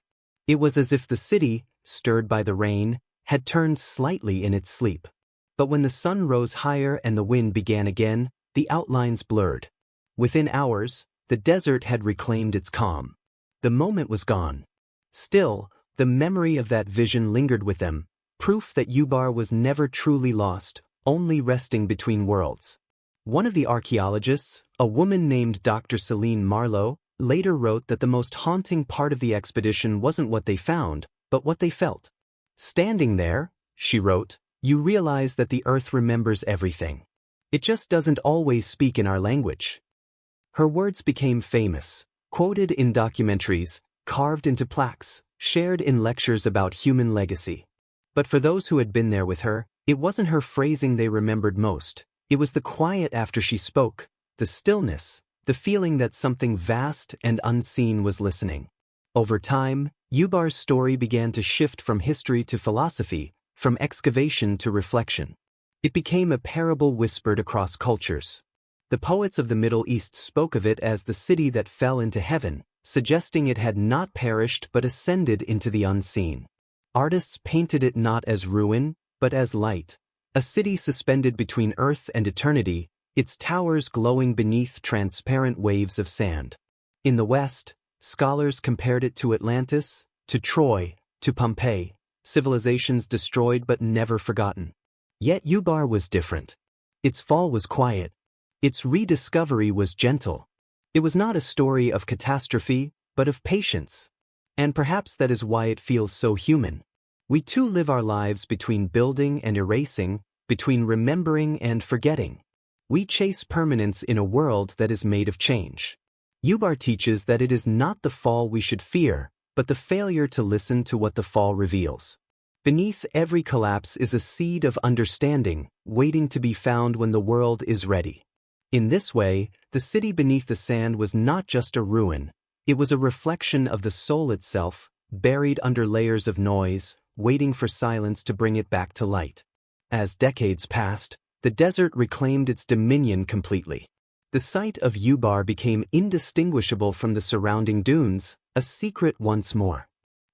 It was as if the city, stirred by the rain, had turned slightly in its sleep. But when the sun rose higher and the wind began again, the outlines blurred. Within hours, the desert had reclaimed its calm. The moment was gone. Still, the memory of that vision lingered with them, proof that Ubar was never truly lost, only resting between worlds. One of the archaeologists, a woman named Dr. Celine Marlowe, later wrote that the most haunting part of the expedition wasn't what they found, but what they felt. "Standing there," she wrote, "you realize that the earth remembers everything. It just doesn't always speak in our language." Her words became famous, quoted in documentaries, carved into plaques, shared in lectures about human legacy. But for those who had been there with her, it wasn't her phrasing they remembered most. It was the quiet after she spoke, the stillness, the feeling that something vast and unseen was listening. Over time, Ubar's story began to shift from history to philosophy, from excavation to reflection. It became a parable whispered across cultures. The poets of the Middle East spoke of it as the city that fell into heaven, suggesting it had not perished but ascended into the unseen. Artists painted it not as ruin, but as light, a city suspended between earth and eternity, its towers glowing beneath transparent waves of sand. In the West, scholars compared it to Atlantis, to Troy, to Pompeii, civilizations destroyed but never forgotten. Yet Ubar was different. Its fall was quiet. Its rediscovery was gentle. It was not a story of catastrophe, but of patience. And perhaps that is why it feels so human. We too live our lives between building and erasing, between remembering and forgetting. We chase permanence in a world that is made of change. Ubar teaches that it is not the fall we should fear, but the failure to listen to what the fall reveals. Beneath every collapse is a seed of understanding, waiting to be found when the world is ready. In this way, the city beneath the sand was not just a ruin, it was a reflection of the soul itself, buried under layers of noise, waiting for silence to bring it back to light. As decades passed, the desert reclaimed its dominion completely. The site of Ubar became indistinguishable from the surrounding dunes, a secret once more.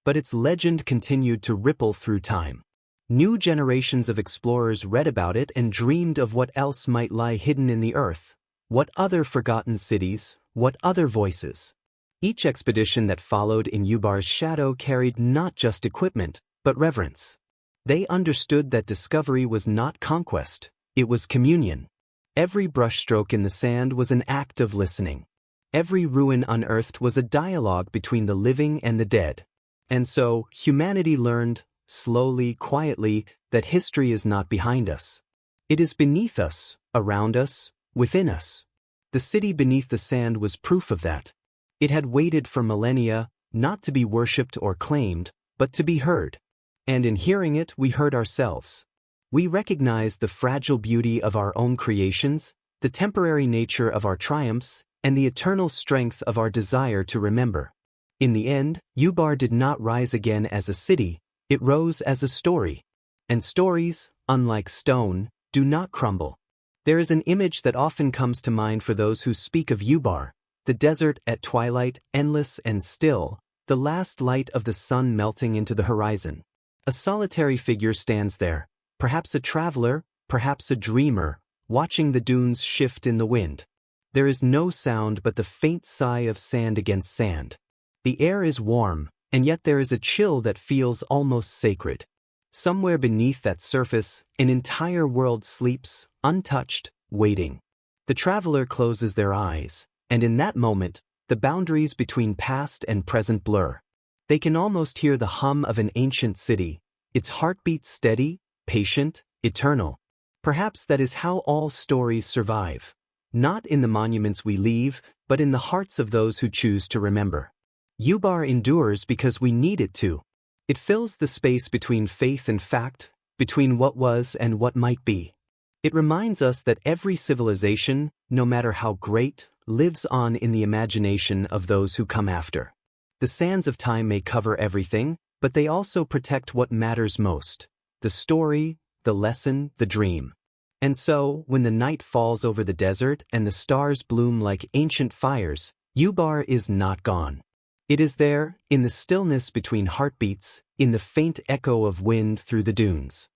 But its legend continued to ripple through time. New generations of explorers read about it and dreamed of what else might lie hidden in the earth, what other forgotten cities, what other voices. Each expedition that followed in Ubar's shadow carried not just equipment, but reverence. They understood that discovery was not conquest, it was communion. Every brushstroke in the sand was an act of listening. Every ruin unearthed was a dialogue between the living and the dead. And so, humanity learned, slowly, quietly, that history is not behind us. It is beneath us, around us, within us. The city beneath the sand was proof of that. It had waited for millennia, not to be worshipped or claimed, but to be heard. And in hearing it, we heard ourselves. We recognized the fragile beauty of our own creations, the temporary nature of our triumphs, and the eternal strength of our desire to remember. In the end, Ubar did not rise again as a city, it rose as a story. And stories, unlike stone, do not crumble. There is an image that often comes to mind for those who speak of Ubar, the desert at twilight, endless and still, the last light of the sun melting into the horizon. A solitary figure stands there, perhaps a traveler, perhaps a dreamer, watching the dunes shift in the wind. There is no sound but the faint sigh of sand against sand. The air is warm, and yet there is a chill that feels almost sacred. Somewhere beneath that surface, an entire world sleeps, untouched, waiting. The traveler closes their eyes, and in that moment, the boundaries between past and present blur. They can almost hear the hum of an ancient city, its heartbeat steady, patient, eternal. Perhaps that is how all stories survive. Not in the monuments we leave, but in the hearts of those who choose to remember. Ubar endures because we need it to. It fills the space between faith and fact, between what was and what might be. It reminds us that every civilization, no matter how great, lives on in the imagination of those who come after. The sands of time may cover everything, but they also protect what matters most: the story, the lesson, the dream. And so, when the night falls over the desert and the stars bloom like ancient fires, Ubar is not gone. It is there, in the stillness between heartbeats, in the faint echo of wind through the dunes.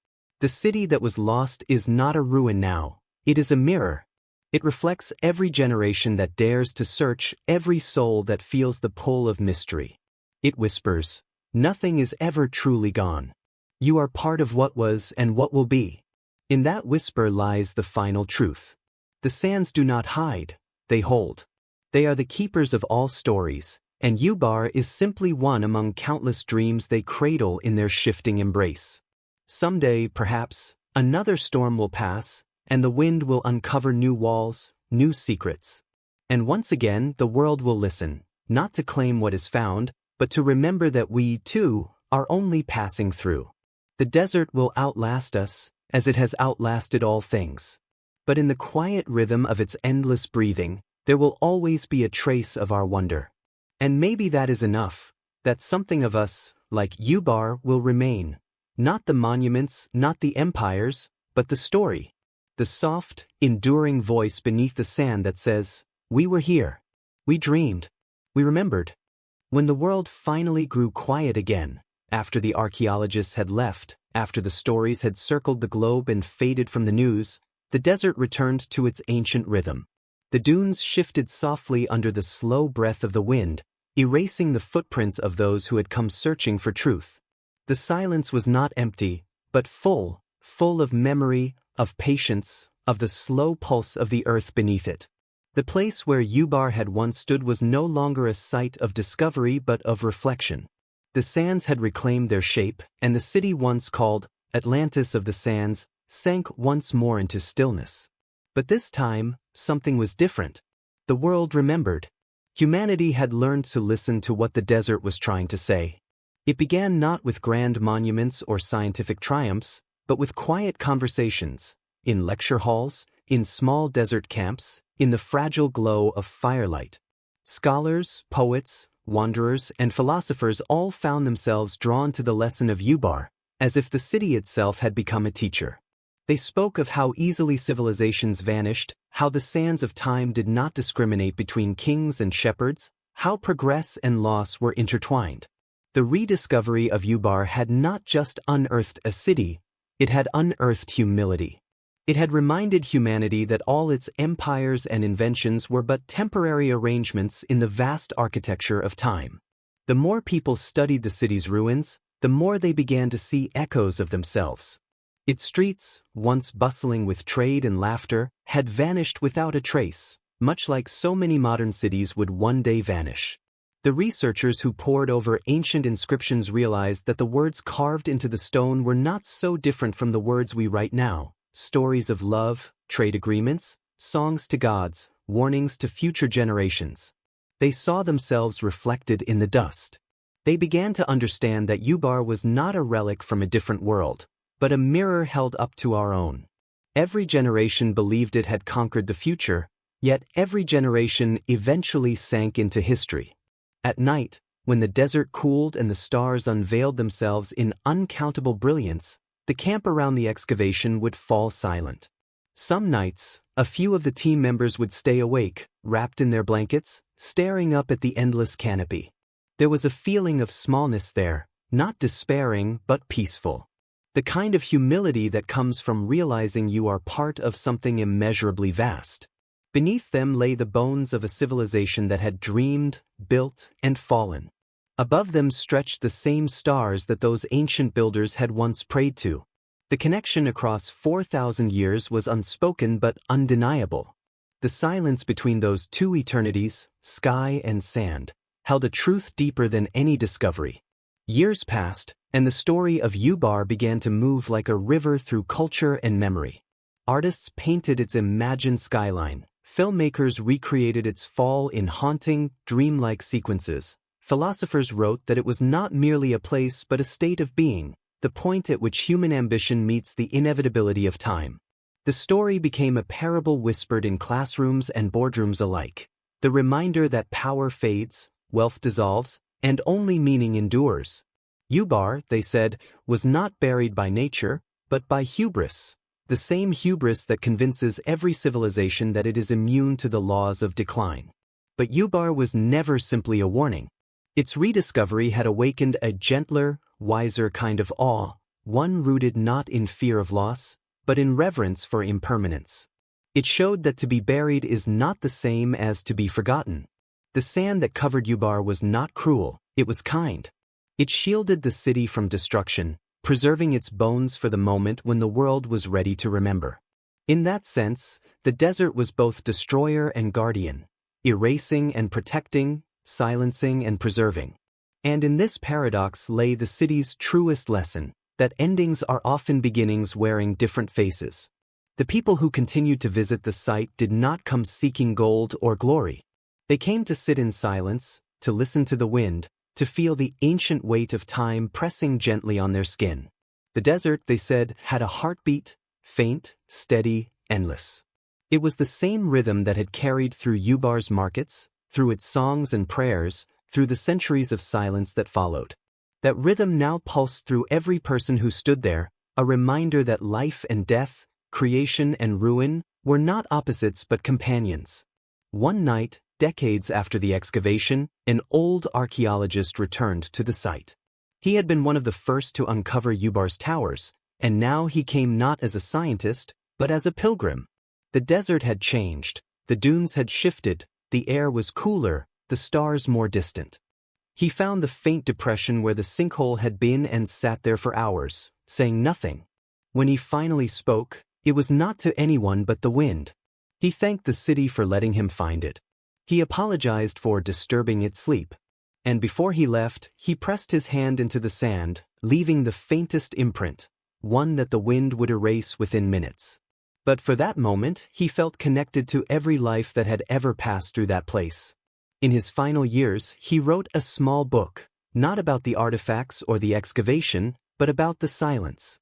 The city that was lost is not a ruin now, it is a mirror. It reflects every generation that dares to search, every soul that feels the pull of mystery. It whispers, "Nothing is ever truly gone. You are part of what was and what will be." In that whisper lies the final truth. The sands do not hide, they hold. They are the keepers of all stories, and Ubar is simply one among countless dreams they cradle in their shifting embrace. Someday, perhaps, another storm will pass, and the wind will uncover new walls, new secrets. And once again, the world will listen, not to claim what is found, but to remember that we, too, are only passing through. The desert will outlast us, as it has outlasted all things. But in the quiet rhythm of its endless breathing, there will always be a trace of our wonder. And maybe that is enough, that something of us, like Ubar, will remain. Not the monuments, not the empires, but the story. The soft, enduring voice beneath the sand that says, "We were here. We dreamed. We remembered." When the world finally grew quiet again, after the archaeologists had left, after the stories had circled the globe and faded from the news, the desert returned to its ancient rhythm. The dunes shifted softly under the slow breath of the wind, erasing the footprints of those who had come searching for truth. The silence was not empty, but full of memory, of patience, of the slow pulse of the earth beneath it. The place where Ubar had once stood was no longer a site of discovery but of reflection. The sands had reclaimed their shape, and the city once called Atlantis of the Sands sank once more into stillness. But this time, something was different. The world remembered. Humanity had learned to listen to what the desert was trying to say. It began not with grand monuments or scientific triumphs, but with quiet conversations, in lecture halls, in small desert camps, in the fragile glow of firelight. Scholars, poets, wanderers, and philosophers all found themselves drawn to the lesson of Ubar, as if the city itself had become a teacher. They spoke of how easily civilizations vanished, how the sands of time did not discriminate between kings and shepherds, how progress and loss were intertwined. The rediscovery of Ubar had not just unearthed a city, it had unearthed humility. It had reminded humanity that all its empires and inventions were but temporary arrangements in the vast architecture of time. The more people studied the city's ruins, the more they began to see echoes of themselves. Its streets, once bustling with trade and laughter, had vanished without a trace, much like so many modern cities would one day vanish. The researchers who pored over ancient inscriptions realized that the words carved into the stone were not so different from the words we write now: stories of love, trade agreements, songs to gods, warnings to future generations. They saw themselves reflected in the dust. They began to understand that Ubar was not a relic from a different world, but a mirror held up to our own. Every generation believed it had conquered the future, yet every generation eventually sank into history. At night, when the desert cooled and the stars unveiled themselves in uncountable brilliance, the camp around the excavation would fall silent. Some nights, a few of the team members would stay awake, wrapped in their blankets, staring up at the endless canopy. There was a feeling of smallness there, not despairing but peaceful. The kind of humility that comes from realizing you are part of something immeasurably vast. Beneath them lay the bones of a civilization that had dreamed, built, and fallen. Above them stretched the same stars that those ancient builders had once prayed to. The connection across 4,000 years was unspoken but undeniable. The silence between those two eternities, sky and sand, held a truth deeper than any discovery. Years passed, and the story of Ubar began to move like a river through culture and memory. Artists painted its imagined skyline, filmmakers recreated its fall in haunting, dreamlike sequences. Philosophers wrote that it was not merely a place but a state of being, the point at which human ambition meets the inevitability of time. The story became a parable whispered in classrooms and boardrooms alike, the reminder that power fades, wealth dissolves, and only meaning endures. Ubar, they said, was not buried by nature, but by hubris, the same hubris that convinces every civilization that it is immune to the laws of decline. But Ubar was never simply a warning. Its rediscovery had awakened a gentler, wiser kind of awe, one rooted not in fear of loss, but in reverence for impermanence. It showed that to be buried is not the same as to be forgotten. The sand that covered Ubar was not cruel, it was kind. It shielded the city from destruction, preserving its bones for the moment when the world was ready to remember. In that sense, the desert was both destroyer and guardian, erasing and protecting, silencing and preserving. And in this paradox lay the city's truest lesson, that endings are often beginnings wearing different faces. The people who continued to visit the site did not come seeking gold or glory. They came to sit in silence, to listen to the wind, to feel the ancient weight of time pressing gently on their skin. The desert, they said, had a heartbeat, faint, steady, endless. It was the same rhythm that had carried through Ubar's markets, through its songs and prayers, through the centuries of silence that followed. That rhythm now pulsed through every person who stood there, a reminder that life and death, creation and ruin, were not opposites but companions. One night, decades after the excavation, an old archaeologist returned to the site. He had been one of the first to uncover Ubar's towers, and now he came not as a scientist, but as a pilgrim. The desert had changed, the dunes had shifted, the air was cooler, the stars more distant. He found the faint depression where the sinkhole had been and sat there for hours, saying nothing. When he finally spoke, it was not to anyone but the wind. He thanked the city for letting him find it. He apologized for disturbing its sleep. And before he left, he pressed his hand into the sand, leaving the faintest imprint, one that the wind would erase within minutes. But for that moment, he felt connected to every life that had ever passed through that place. In his final years, he wrote a small book, not about the artifacts or the excavation, but about the silence.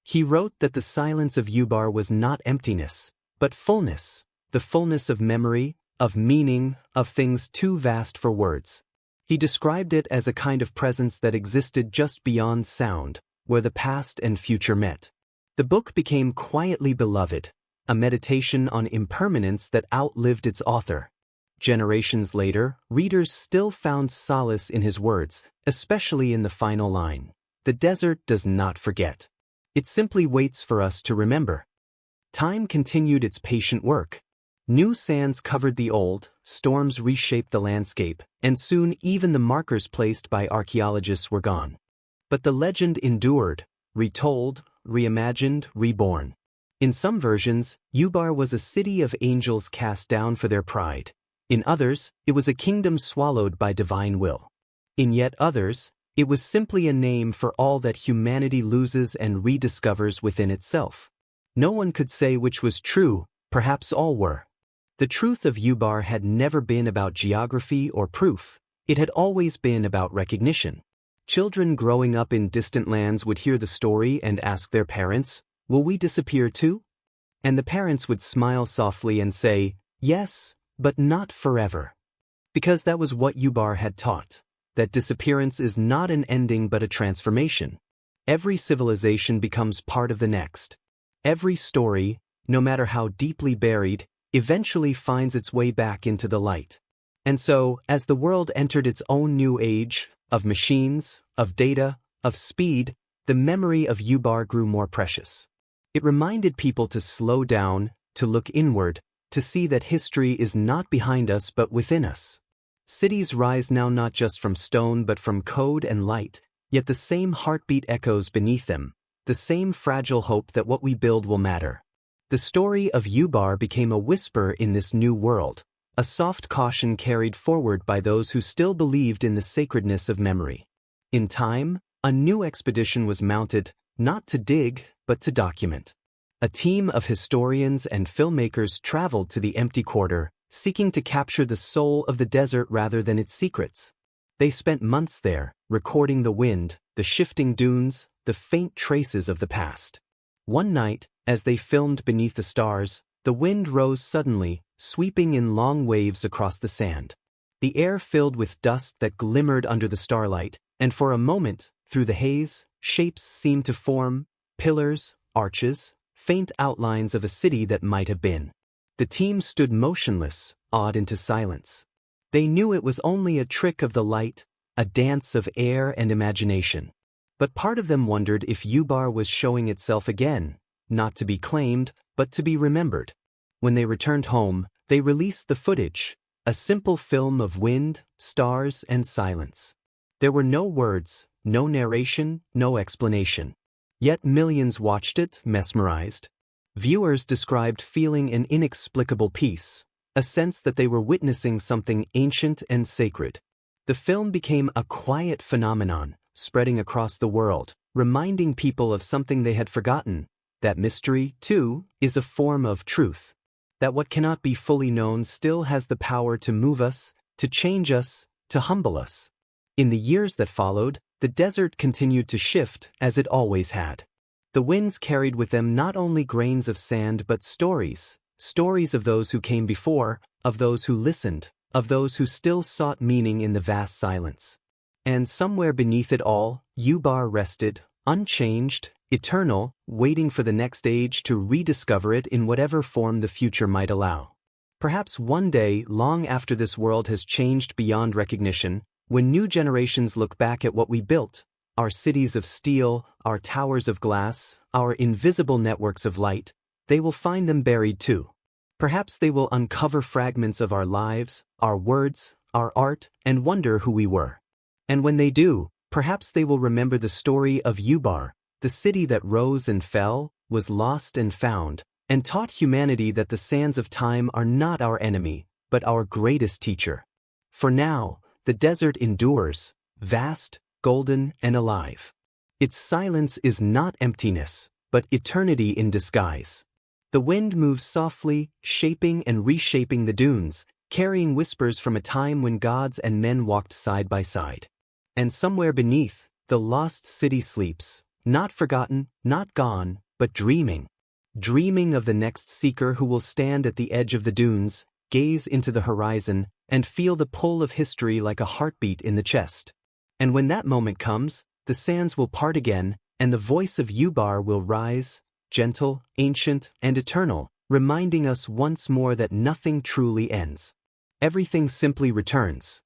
He wrote that the silence of Ubar was not emptiness, but fullness, the fullness of memory, of meaning, of things too vast for words. He described it as a kind of presence that existed just beyond sound, where the past and future met. The book became quietly beloved, a meditation on impermanence that outlived its author. Generations later, readers still found solace in his words, especially in the final line. The desert does not forget. It simply waits for us to remember. Time continued its patient work. New sands covered the old, storms reshaped the landscape, and soon even the markers placed by archaeologists were gone. But the legend endured, retold, reimagined, reborn. In some versions, Ubar was a city of angels cast down for their pride. In others, it was a kingdom swallowed by divine will. In yet others, it was simply a name for all that humanity loses and rediscovers within itself. No one could say which was true, perhaps all were. The truth of Ubar had never been about geography or proof, it had always been about recognition. Children growing up in distant lands would hear the story and ask their parents, "Will we disappear too?" And the parents would smile softly and say, "Yes, but not forever." Because that was what Ubar had taught, that disappearance is not an ending but a transformation. Every civilization becomes part of the next. Every story, no matter how deeply buried, eventually finds its way back into the light. And so, as the world entered its own new age, of machines, of data, of speed, the memory of Ubar grew more precious. It reminded people to slow down, to look inward, to see that history is not behind us but within us. Cities rise now not just from stone but from code and light, yet the same heartbeat echoes beneath them, the same fragile hope that what we build will matter. The story of Ubar became a whisper in this new world, a soft caution carried forward by those who still believed in the sacredness of memory. In time, a new expedition was mounted, not to dig, but to document. A team of historians and filmmakers traveled to the empty quarter, seeking to capture the soul of the desert rather than its secrets. They spent months there, recording the wind, the shifting dunes, the faint traces of the past. One night, as they filmed beneath the stars, the wind rose suddenly, sweeping in long waves across the sand. The air filled with dust that glimmered under the starlight, and for a moment, through the haze, shapes seemed to form, pillars, arches, faint outlines of a city that might have been. The team stood motionless, awed into silence. They knew it was only a trick of the light, a dance of air and imagination. But part of them wondered if Ubar was showing itself again, not to be claimed, but to be remembered. When they returned home, they released the footage, a simple film of wind, stars, and silence. There were no words, no narration, no explanation. Yet millions watched it, mesmerized. Viewers described feeling an inexplicable peace, a sense that they were witnessing something ancient and sacred. The film became a quiet phenomenon, spreading across the world, reminding people of something they had forgotten, that mystery, too, is a form of truth. That what cannot be fully known still has the power to move us, to change us, to humble us. In the years that followed, the desert continued to shift as it always had. The winds carried with them not only grains of sand but stories, stories of those who came before, of those who listened, of those who still sought meaning in the vast silence. And somewhere beneath it all, Ubar rested, unchanged, eternal, waiting for the next age to rediscover it in whatever form the future might allow. Perhaps one day, long after this world has changed beyond recognition, when new generations look back at what we built, our cities of steel, our towers of glass, our invisible networks of light, they will find them buried too. Perhaps they will uncover fragments of our lives, our words, our art, and wonder who we were. And when they do, perhaps they will remember the story of Ubar, the city that rose and fell, was lost and found, and taught humanity that the sands of time are not our enemy, but our greatest teacher. For now, the desert endures, vast, golden, and alive. Its silence is not emptiness, but eternity in disguise. The wind moves softly, shaping and reshaping the dunes, carrying whispers from a time when gods and men walked side by side. And somewhere beneath, the lost city sleeps, not forgotten, not gone, but dreaming. Dreaming of the next seeker who will stand at the edge of the dunes, gaze into the horizon, and feel the pull of history like a heartbeat in the chest. And when that moment comes, the sands will part again, and the voice of Ubar will rise, gentle, ancient, and eternal, reminding us once more that nothing truly ends. Everything simply returns.